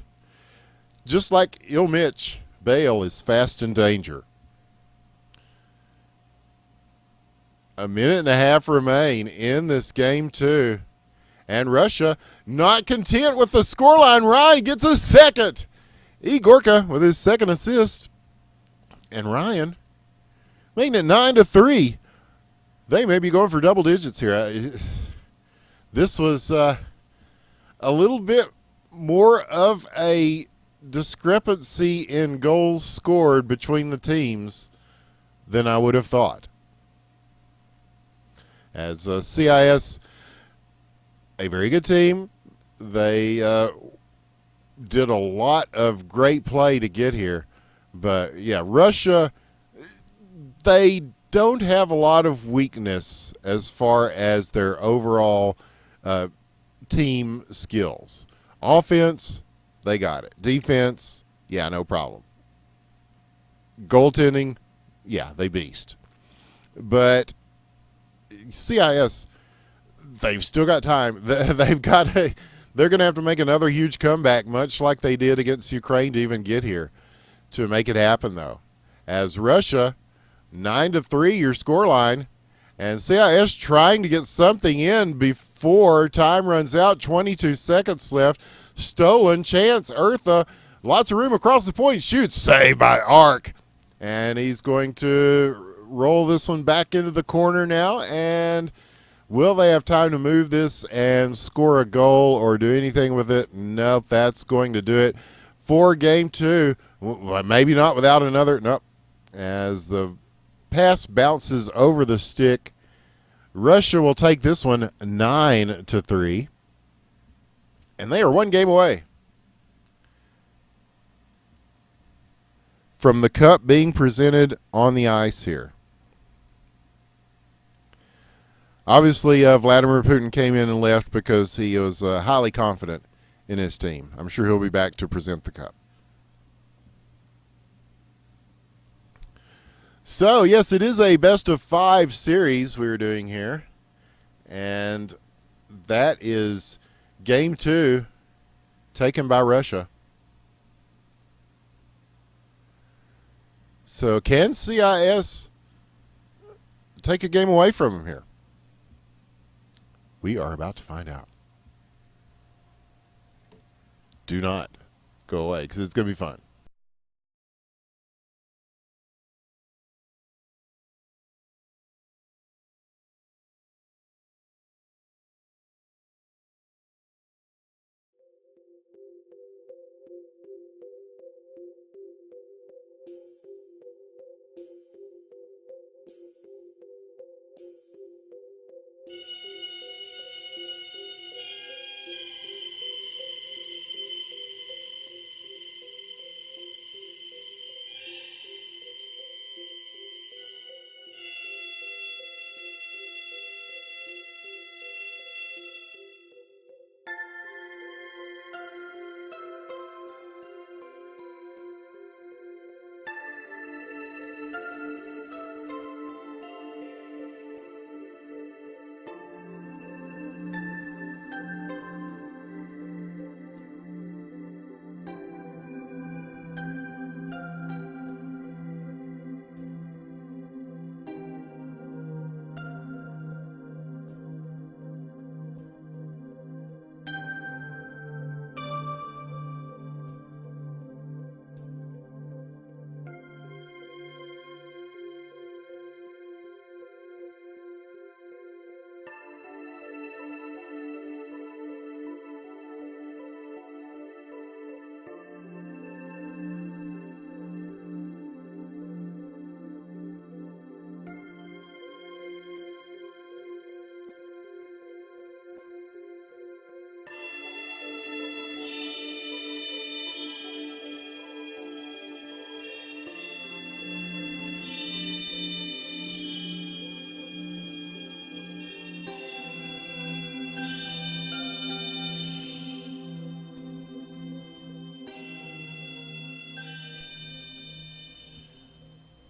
just like Il Mitch, Bale is fast in danger. A minute and a half remain in this game, too. And Russia, not content with the scoreline, Ryan gets a second. Igorka with his second assist. And Ryan making it 9-3. They may be going for double digits here. This was a little bit more of a discrepancy in goals scored between the teams than I would have thought. As CIS, a very good team, they did a lot of great play to get here. But, yeah, Russia, they don't have a lot of weakness as far as their overall team skills. Offense, they got it. Defense, yeah, no problem. Goaltending, yeah, they beast. But CIS, they've still got time. They're going to have to make another huge comeback, much like they did against Ukraine to even get here, to make it happen, though. As Russia, 9-3, your scoreline, and CIS trying to get something in before time runs out. 22 seconds left. Stolen chance. Eartha, lots of room across the point. Shoots. Saved by Ark. And he's going to roll this one back into the corner now. And will they have time to move this and score a goal or do anything with it? Nope, that's going to do it for game two. Maybe not without another. Nope. As the pass bounces over the stick, Russia will take this one 9-3. And they are one game away from the cup being presented on the ice here. Obviously, Vladimir Putin came in and left because he was highly confident in his team. I'm sure he'll be back to present the cup. So, yes, it is a best-of-5 series we're doing here. And that is game 2 taken by Russia. So, can CIS take a game away from them here? We are about to find out. Do not go away because it's going to be fun.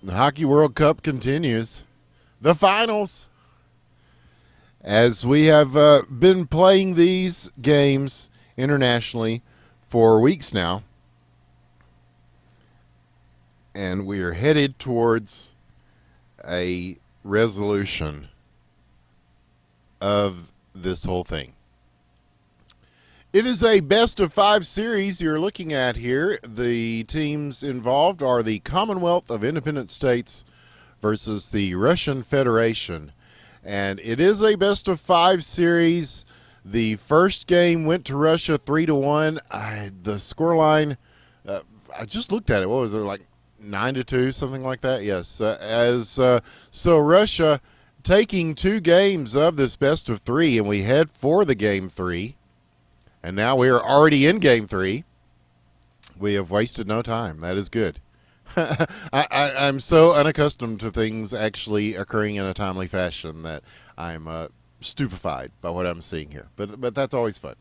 The Hockey World Cup continues. The finals. As we have been playing these games internationally for weeks now. And we are headed towards a resolution of this whole thing. It is a best of 5 series you're looking at here. The teams involved are the Commonwealth of Independent States versus the Russian Federation. And it is a best of 5 series. The first game went to Russia 3-1. The scoreline, I just looked at it. What was it, like 9-2, something like that? Yes. So Russia taking 2 games of this best of 3, and we head for the game 3. And now we are already in game 3. We have wasted no time. That is good. I'm so unaccustomed to things actually occurring in a timely fashion that I'm stupefied by what I'm seeing here. But that's always fun.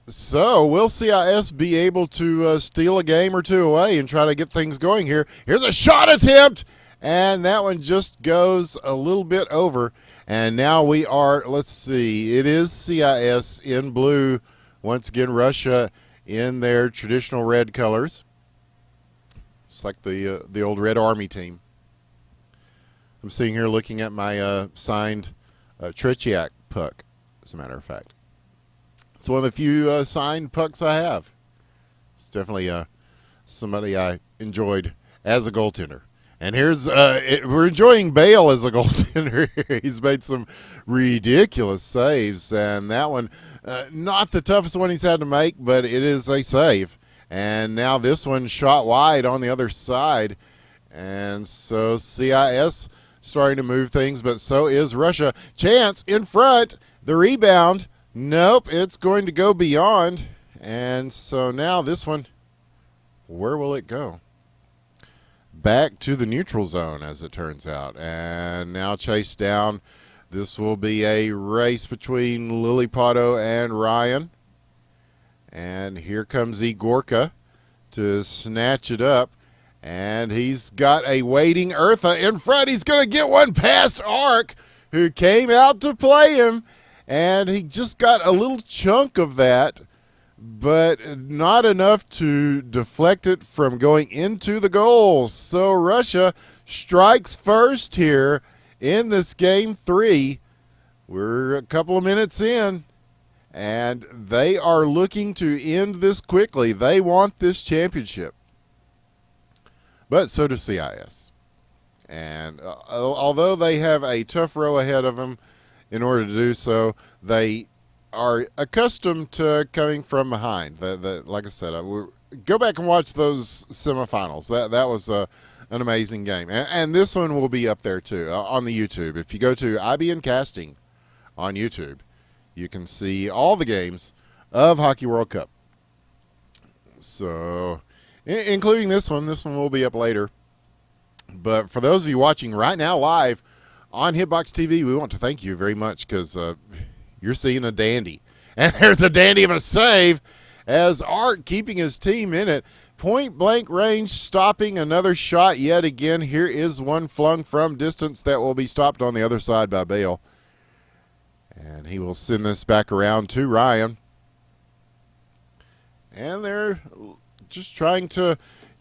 So will CIS be able to steal a game or 2 away and try to get things going here? Here's a shot attempt. And that one just goes a little bit over. And now we are, let's see, it is CIS in blue. Once again, Russia in their traditional red colors. It's like the old Red Army team. I'm sitting here looking at my signed Tretiak puck, as a matter of fact. It's one of the few signed pucks I have. It's definitely somebody I enjoyed as a goaltender. And here's we're enjoying Bale as a goaltender. He's made some ridiculous saves, and that one, not the toughest one he's had to make, but it is a save. And now this one shot wide on the other side, and so CIS starting to move things, but so is Russia. Chance in front, the rebound. Nope, it's going to go beyond, and so now this one, where will it go? Back to the neutral zone, as it turns out. And now chased down. This will be a race between Lilipato and Ryan. And here comes Igorka to snatch it up. And he's got a waiting Eartha in front. He's going to get one past Ark, who came out to play him. And he just got a little chunk of that, but not enough to deflect it from going into the goal. So Russia strikes first here in this game 3. We're a couple of minutes in, and they are looking to end this quickly. They want this championship. But so does CIS. And although they have a tough row ahead of them in order to do so, they are accustomed to coming from behind. Like I said, go back and watch those semifinals. That was an amazing game. And this one will be up there too on the YouTube. If you go to IBN Casting on YouTube, you can see all the games of Hockey World Cup. So, including this one. This one will be up later. But for those of you watching right now live on Hitbox TV, we want to thank you very much, because you're seeing a dandy. And there's a dandy of a save as Art keeping his team in it. Point blank range, stopping another shot yet again. Here is one flung from distance that will be stopped on the other side by Bale. And he will send this back around to Ryan. And they're just trying to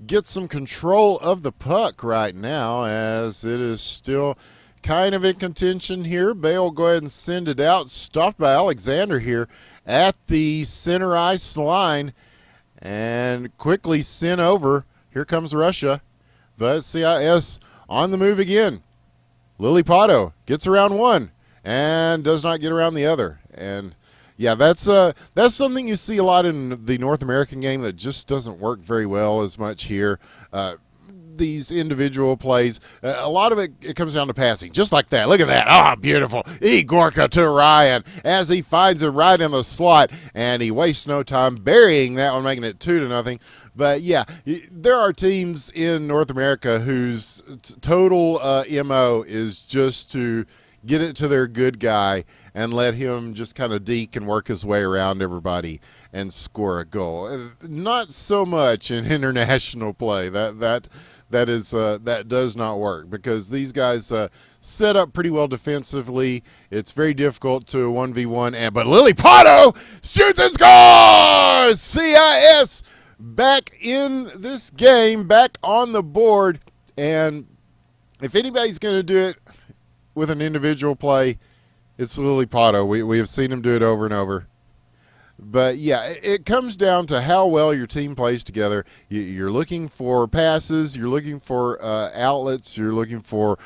get some control of the puck right now, as it is still kind of in contention here. Bale will go ahead and send it out. Stopped by Alexander here at the center ice line, and quickly sent over. Here comes Russia, but CIS on the move again. Lilipato gets around one and does not get around the other. And yeah, that's something you see a lot in the North American game that just doesn't work very well as much here. These individual plays, a lot of it comes down to passing, just like that. Look at that. Ah, beautiful. Igorka to Ryan as he finds him right in the slot, and he wastes no time burying that one, making it 2-0. But yeah, there are teams in North America whose total MO is just to get it to their good guy and let him just kind of deke and work his way around everybody and score a goal. Not so much in international play. That does not work, because these guys set up pretty well defensively. It's very difficult to 1v1. But Lilipato shoots and scores! CIS back in this game, back on the board. And if anybody's going to do it, with an individual play, it's Lily Pato. We have seen him do it over and over. But, yeah, it comes down to how well your team plays together. You're looking for passes. You're looking for outlets. You're looking for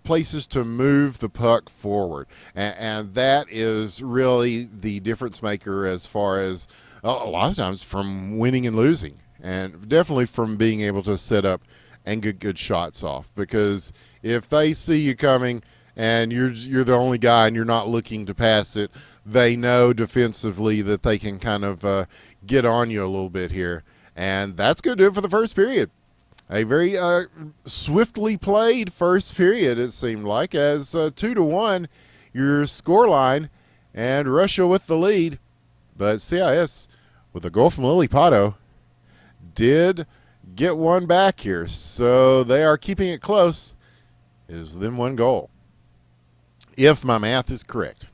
places to move the puck forward. And that is really the difference maker as far as a lot of times from winning and losing. And definitely from being able to set up and get good shots off. Because if they see you coming and you're the only guy and you're not looking to pass it, they know defensively that they can kind of get on you a little bit here. And that's going to do it for the first period. A very swiftly played first period, it seemed like, as 2-1 your scoreline, and Russia with the lead. But CIS, with a goal from Lily Pato, did get one back here. So they are keeping it close. It is within one goal, if my math is correct.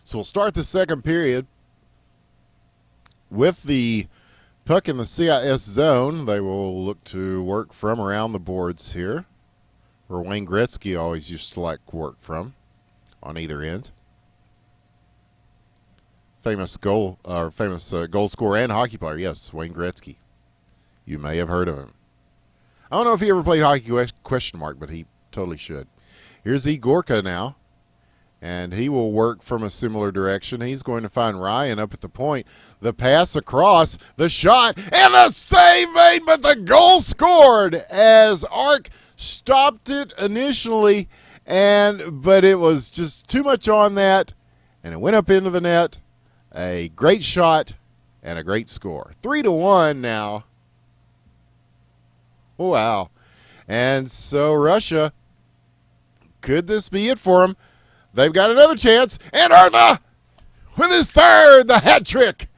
So we'll start the second period with the puck in the CIS zone. They will look to work from around the boards here, where Wayne Gretzky always used to like work from on either end. Famous goal scorer and hockey player. Yes, Wayne Gretzky. You may have heard of him. I don't know if he ever played hockey, question mark, but he totally should. Here's Igorka now, and he will work from a similar direction. He's going to find Ryan up at the point. The pass across, the shot, and a save made, but the goal scored as Ark stopped it initially, but it was just too much on that, and it went up into the net. A great shot and a great score. 3-1 now. Wow. And so Russia, could this be it for them? They've got another chance. And Artha with his third, the hat trick.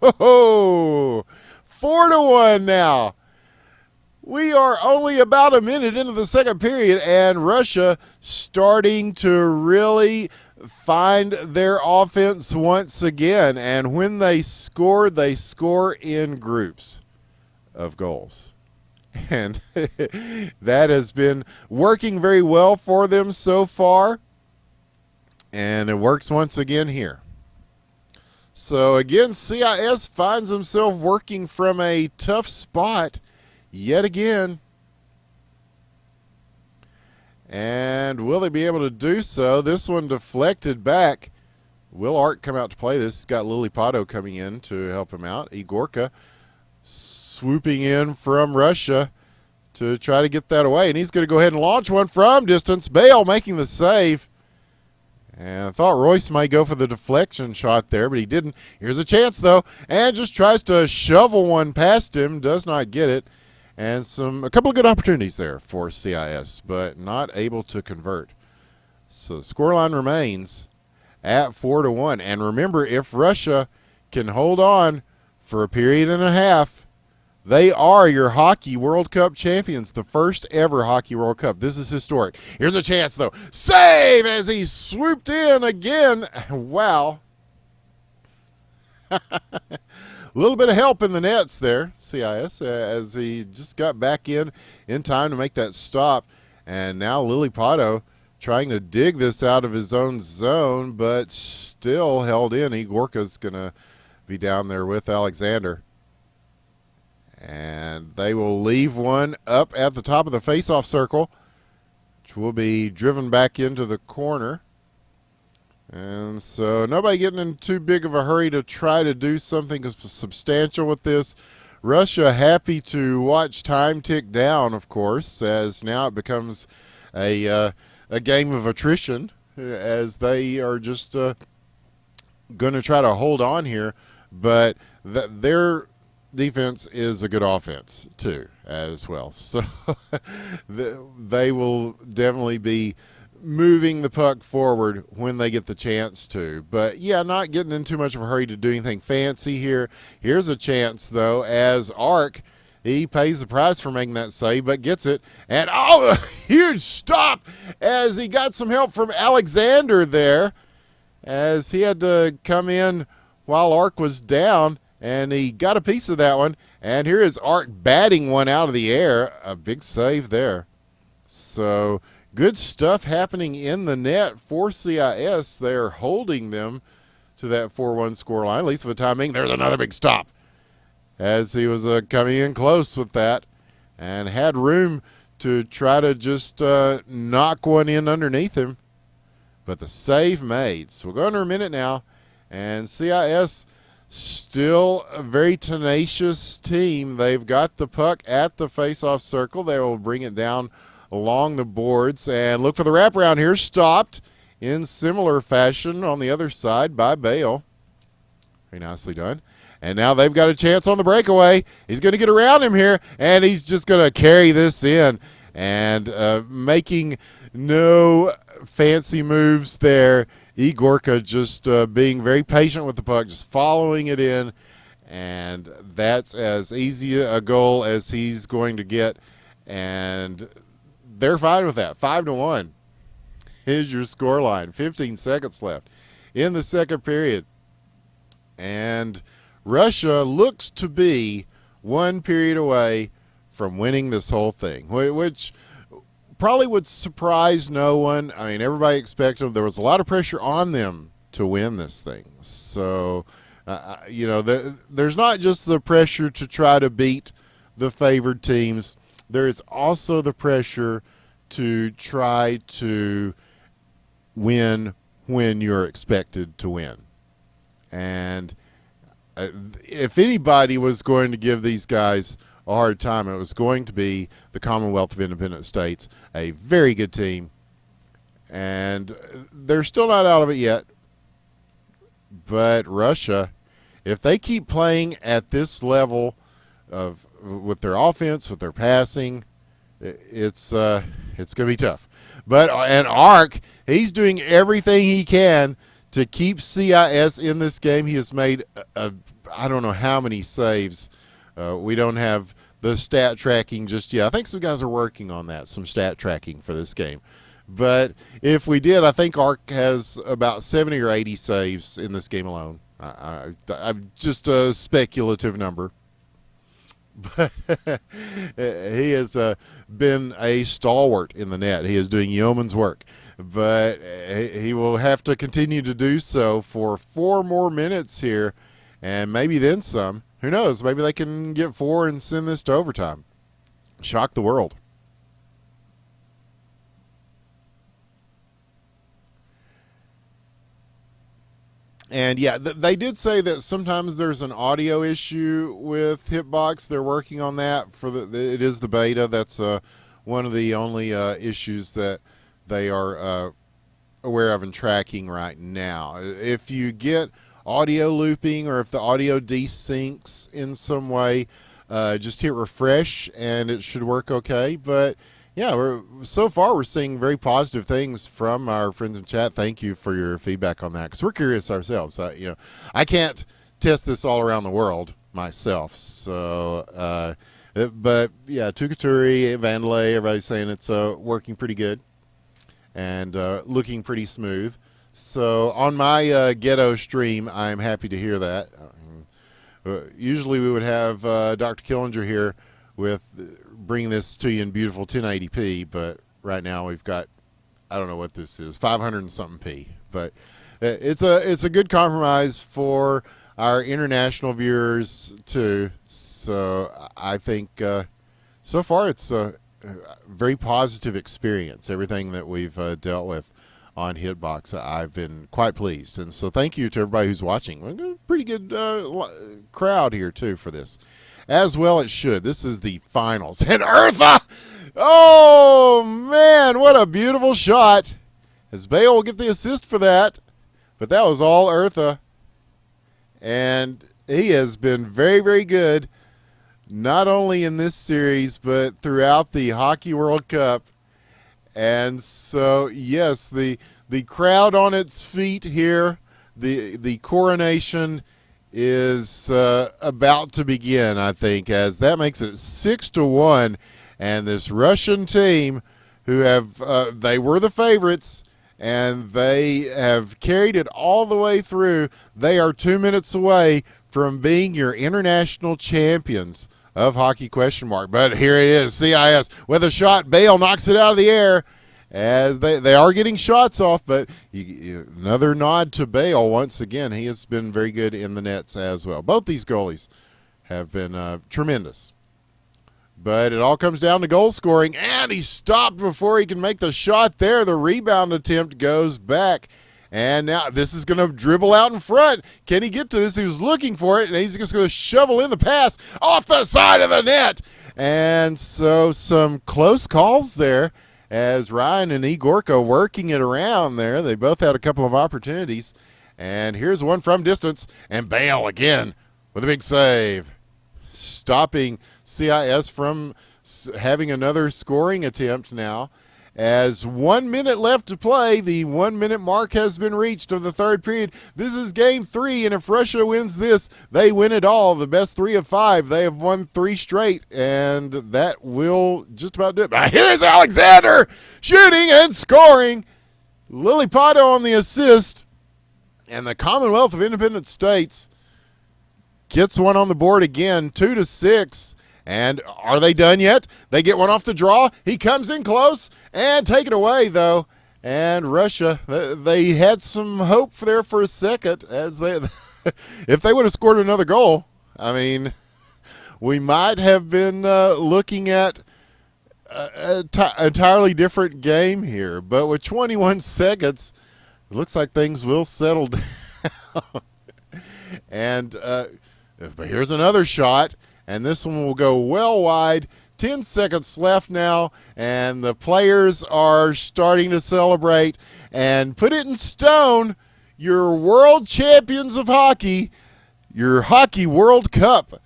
Oh, 4-1 now. We are only about a minute into the second period, and Russia starting to really find their offense once again. And when they score in groups of goals. And that has been working very well for them so far. And it works once again here. So again, CIS finds himself working from a tough spot yet again. And will they be able to do so? This one deflected back. Will Ark come out to play this? He's got Lily Pato coming in to help him out. Igorka swooping in from Russia to try to get that away. And he's going to go ahead and launch one from distance. Bale making the save. And I thought Royce might go for the deflection shot there, but he didn't. Here's a chance, though. And just tries to shovel one past him. Does not get it. And a couple of good opportunities there for CIS, but not able to convert. So the scoreline remains at 4-1. And remember, if Russia can hold on for a period and a half, they are your Hockey World Cup champions, the first ever Hockey World Cup. This is historic. Here's a chance, though. Save as he swooped in again. Wow. A little bit of help in the nets there, CIS, as he just got back in time to make that stop. And now Lily Pato trying to dig this out of his own zone, but still held in. Igorka's going to be down there with Alexander. And they will leave one up at the top of the face-off circle, which will be driven back into the corner. And so nobody getting in too big of a hurry to try to do something substantial with this. Russia happy to watch time tick down, of course, as now it becomes a game of attrition, as they are just going to try to hold on here. But their defense is a good offense, too, as well. So they will definitely be moving the puck forward when they get the chance to. But, yeah, not getting in too much of a hurry to do anything fancy here. Here's a chance, though, as Ark, he pays the price for making that save, but gets it. And, oh, a huge stop as he got some help from Alexander there, as he had to come in while Ark was down, and he got a piece of that one. And here is Ark batting one out of the air. A big save there. So good stuff happening in the net for CIS. They're holding them to that 4-1 score line, at least for the time being. There's another big stop as he was coming in close with that and had room to try to just knock one in underneath him. But the save made. So we'll go under a minute now, and CIS still a very tenacious team. They've got the puck at the face-off circle. They will bring it down along the boards and look for the wraparound here. Stopped in similar fashion on the other side by Bale. Very nicely done. And now they've got a chance on the breakaway. He's going to get around him here, and he's just going to carry this in. And making no fancy moves there. Igorka just being very patient with the puck, just following it in. And that's as easy a goal as he's going to get. And they're fine with that. 5-1 is your score line. 15 seconds left in the second period. And Russia looks to be one period away from winning this whole thing, which probably would surprise no one. I mean, everybody expected them. There was a lot of pressure on them to win this thing. So, there's not just the pressure to try to beat the favored teams. There is also the pressure to try to win when you're expected to win. And if anybody was going to give these guys a hard time, it was going to be the Commonwealth of Independent States, a very good team. And they're still not out of it yet. But Russia, if they keep playing at this level with their offense, with their passing, it's going to be tough. But and Ark, he's doing everything he can to keep CIS in this game. He has made I don't know how many saves. We don't have the stat tracking just yet. I think some guys are working on that, some stat tracking for this game. But if we did, I think Ark has about 70 or 80 saves in this game alone. I'm just a speculative number. But he has been a stalwart in the net. He is doing yeoman's work. But he will have to continue to do so for 4 more minutes here, and maybe then some. Who knows? Maybe they can get 4 and send this to overtime. Shock the world. And yeah, they did say that sometimes there's an audio issue with Hitbox. They're working on that. It is the beta. That's one of the only issues that they are aware of and tracking right now. If you get audio looping or if the audio desyncs in some way, just hit refresh and it should work okay. But yeah, so far we're seeing very positive things from our friends in chat. Thank you for your feedback on that, because we're curious ourselves. I can't test this all around the world myself. So, but yeah, Tukaturi, Vandalay, everybody's saying it's working pretty good and looking pretty smooth. So on my ghetto stream, I'm happy to hear that. Usually we would have Dr. Killinger here with bringing this to you in beautiful 1080p, but right now we've got, I don't know what this is, 500 and something p. But it's a good compromise for our international viewers too. So I think so far it's a very positive experience. Everything that we've dealt with on Hitbox, I've been quite pleased. And so thank you to everybody who's watching. We've got a pretty good crowd here too for this. As well it should. This is the finals. And Eartha! Oh, man, what a beautiful shot. As Bale will get the assist for that. But that was all Eartha. And he has been very, very good, not only in this series, but throughout the Hockey World Cup. And so, yes, the crowd on its feet here, the coronation is about to begin, I think, as that makes it 6-1, and this Russian team, who have they were the favorites, and they have carried it all the way through. They are 2 minutes away from being your international champions of hockey ? But here it is, CIS with a shot. Bale knocks it out of the air, as they are getting shots off, but another nod to Bale once again. He has been very good in the nets as well. Both these goalies have been tremendous. But it all comes down to goal scoring, and he stopped before he can make the shot there. The rebound attempt goes back, and now this is going to dribble out in front. Can he get to this? He was looking for it, and he's just going to shovel in the pass off the side of the net. And so some close calls there as Ryan and Igorka working it around there. They both had a couple of opportunities. And here's one from distance, and Bale again with a big save, stopping CIS from having another scoring attempt now. As 1 minute left to play, the 1 minute mark has been reached of the third period. This is game 3, and if Russia wins this, they win it all. The best 3 of 5. They have won 3 straight, and that will just about do it. But here's Alexander shooting and scoring. Lilipato on the assist, and the Commonwealth of Independent States gets one on the board again, 2-6. And are they done yet? They get one off the draw. He comes in close and take it away, though. And Russia, they had some hope there for a second. As they, if they would have scored another goal, I mean, we might have been looking at an entirely different game here. But with 21 seconds, it looks like things will settle down. And but here's another shot. And this one will go well wide. 10 seconds left now, and the players are starting to celebrate. And put it in stone, your world champions of hockey, your Hockey World Cup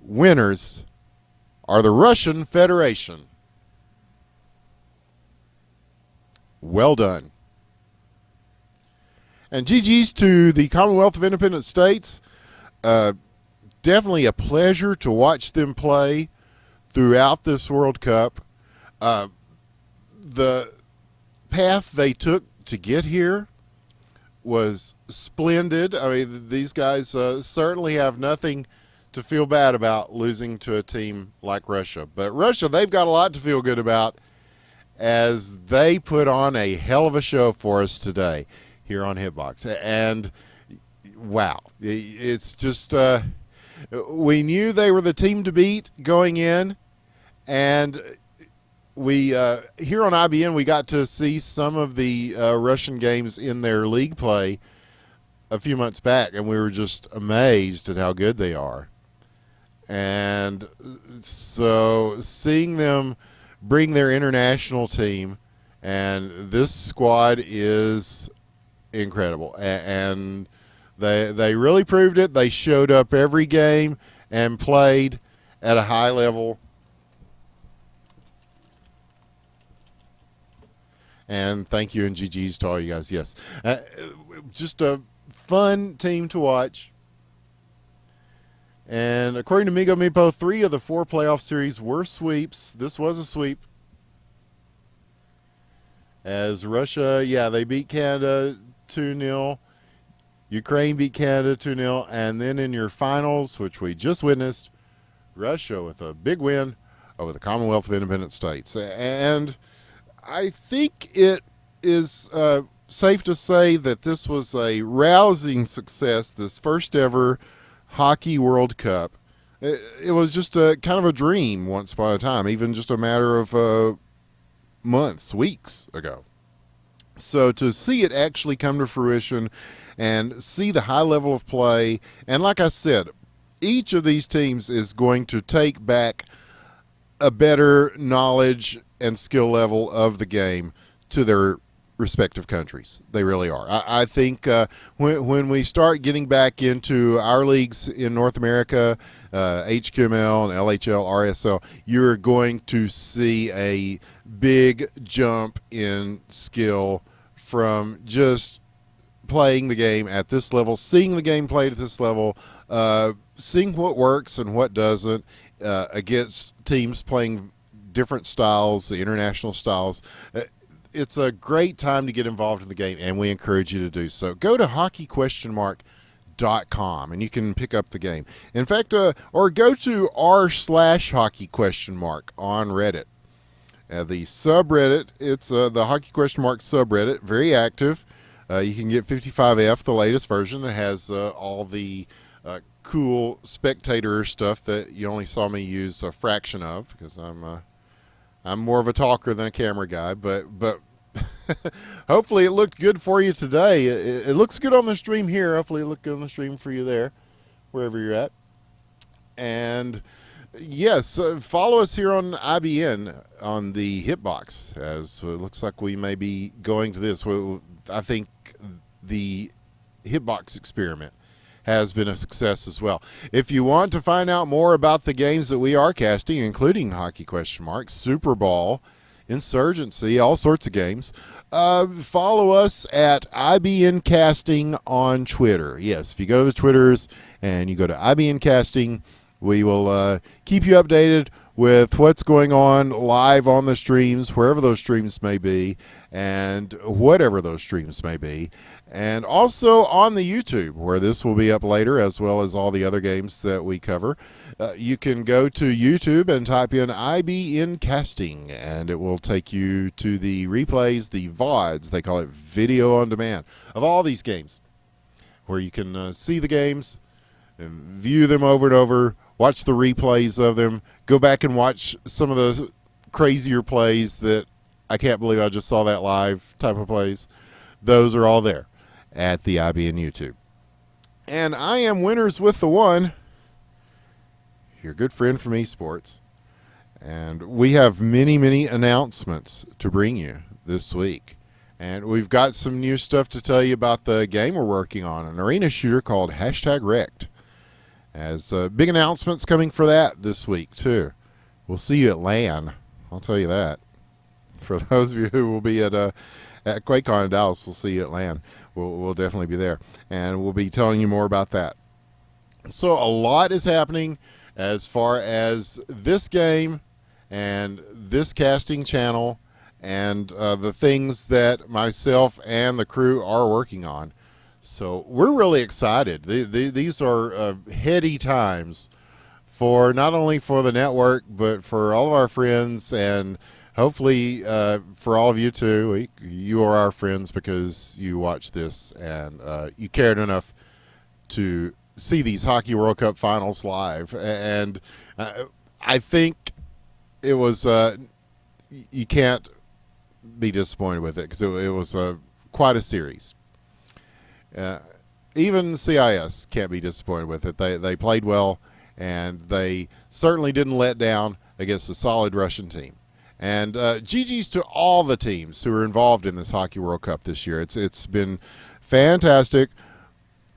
winners are the Russian Federation. Well done. And GG's to the Commonwealth of Independent States. Definitely a pleasure to watch them play throughout this World Cup. The path they took to get here was splendid. I mean, these guys certainly have nothing to feel bad about losing to a team like Russia. But Russia, they've got a lot to feel good about as they put on a hell of a show for us today here on Hitbox. And, wow, it's just we knew they were the team to beat going in, and we here on IBN we got to see some of the Russian games in their league play a few months back, and we were just amazed at how good they are. And so seeing them bring their international team, and this squad is incredible, and they really proved it. They showed up every game and played at a high level. And thank you and GG's to all you guys. Yes, just a fun team to watch. And according to Migo Mipo, 3 of the 4 playoff series were sweeps. This was a sweep. As Russia, they beat Canada 2-0. Ukraine beat Canada 2-0, and then in your finals, which we just witnessed, Russia with a big win over the Commonwealth of Independent States. And I think it is safe to say that this was a rousing success, this first ever Hockey World Cup. It was just a kind of a dream once upon a time, even just a matter of months, weeks ago. So to see it actually come to fruition and see the high level of play, and like I said, each of these teams is going to take back a better knowledge and skill level of the game to their respective countries. They really are. I think when we start getting back into our leagues in North America, HQML and LHL, RSL, you're going to see a big jump in skill from just playing the game at this level, seeing the game played at this level, seeing what works and what doesn't against teams playing different styles, the international styles. It's a great time to get involved in the game, and we encourage you to do so. Go to hockey.com and you can pick up the game. In fact, or go to r/hockey on Reddit. The subreddit, it's the Hockey Question Mark subreddit, very active. You can get 55F, the latest version. It has all the cool spectator stuff that you only saw me use a fraction of, because I'm more of a talker than a camera guy. But hopefully it looked good for you today. It looks good on the stream here. Hopefully it looked good on the stream for you there, wherever you're at. And yes, follow us here on IBN on the Hitbox, as it looks like we may be going to this. I think the Hitbox experiment has been a success as well. If you want to find out more about the games that we are casting, including Hockey Question Mark, Super Bowl, Insurgency, all sorts of games, follow us at IBN Casting on Twitter. Yes, if you go to the Twitters and you go to IBN Casting, we will keep you updated with what's going on live on the streams, wherever those streams may be, and whatever those streams may be. And also on the YouTube, where this will be up later, as well as all the other games that we cover. You can go to YouTube and type in IBN Casting, and it will take you to the replays, the VODs, they call it video on demand, of all these games, where you can see the games and view them over and over, watch the replays of them, go back and watch some of the crazier plays that I can't believe I just saw that live type of plays. Those are all there at the IBN YouTube. And I am Winners with the One, your good friend from esports. And we have many, many announcements to bring you this week. And we've got some new stuff to tell you about the game we're working on, an arena shooter called #Wrecked. As big announcements coming for that this week, too. We'll see you at LAN. I'll tell you that. For those of you who will be at QuakeCon in Dallas, we'll see you at LAN. We'll definitely be there. And we'll be telling you more about that. So a lot is happening as far as this game and this casting channel and the things that myself and the crew are working on. So we're really excited. These are heady times for not only for the network, but for all of our friends, and hopefully for all of you too. You are our friends because you watch this and you cared enough to see these Hockey World Cup finals live. And I think it was you can't be disappointed with it, because it was quite a series. Even CIS can't be disappointed with it. They played well, and they certainly didn't let down against a solid Russian team. And GG's to all the teams who are involved in this Hockey World Cup this year. It's been fantastic.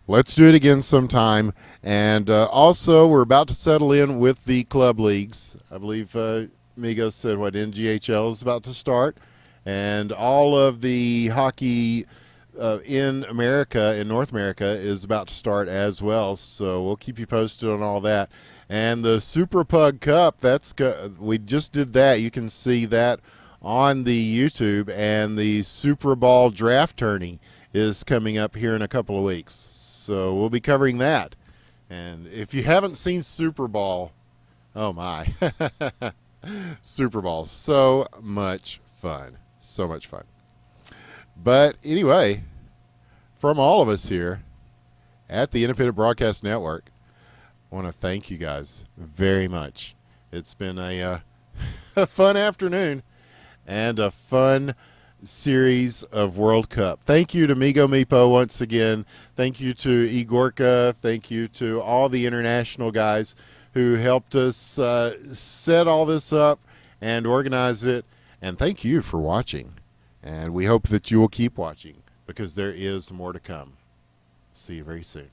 Let's do it again sometime. And also, we're about to settle in with the club leagues. I believe Migos said NGHL is about to start. And all of the hockey in America, in North America, is about to start as well. So we'll keep you posted on all that. And the Super Pug Cup, we just did that. You can see that on the YouTube. And the Super Bowl draft tourney is coming up here in a couple of weeks. So we'll be covering that. And if you haven't seen Super Bowl, oh my. Super Bowl, so much fun. So much fun. But anyway, from all of us here at the Independent Broadcast Network, I want to thank you guys very much. It's been a fun afternoon and a fun series of World Cup. Thank you to Migo Meepo once again. Thank you to Igorka. Thank you to all the international guys who helped us set all this up and organize it. And thank you for watching. And we hope that you will keep watching, because there is more to come. See you very soon.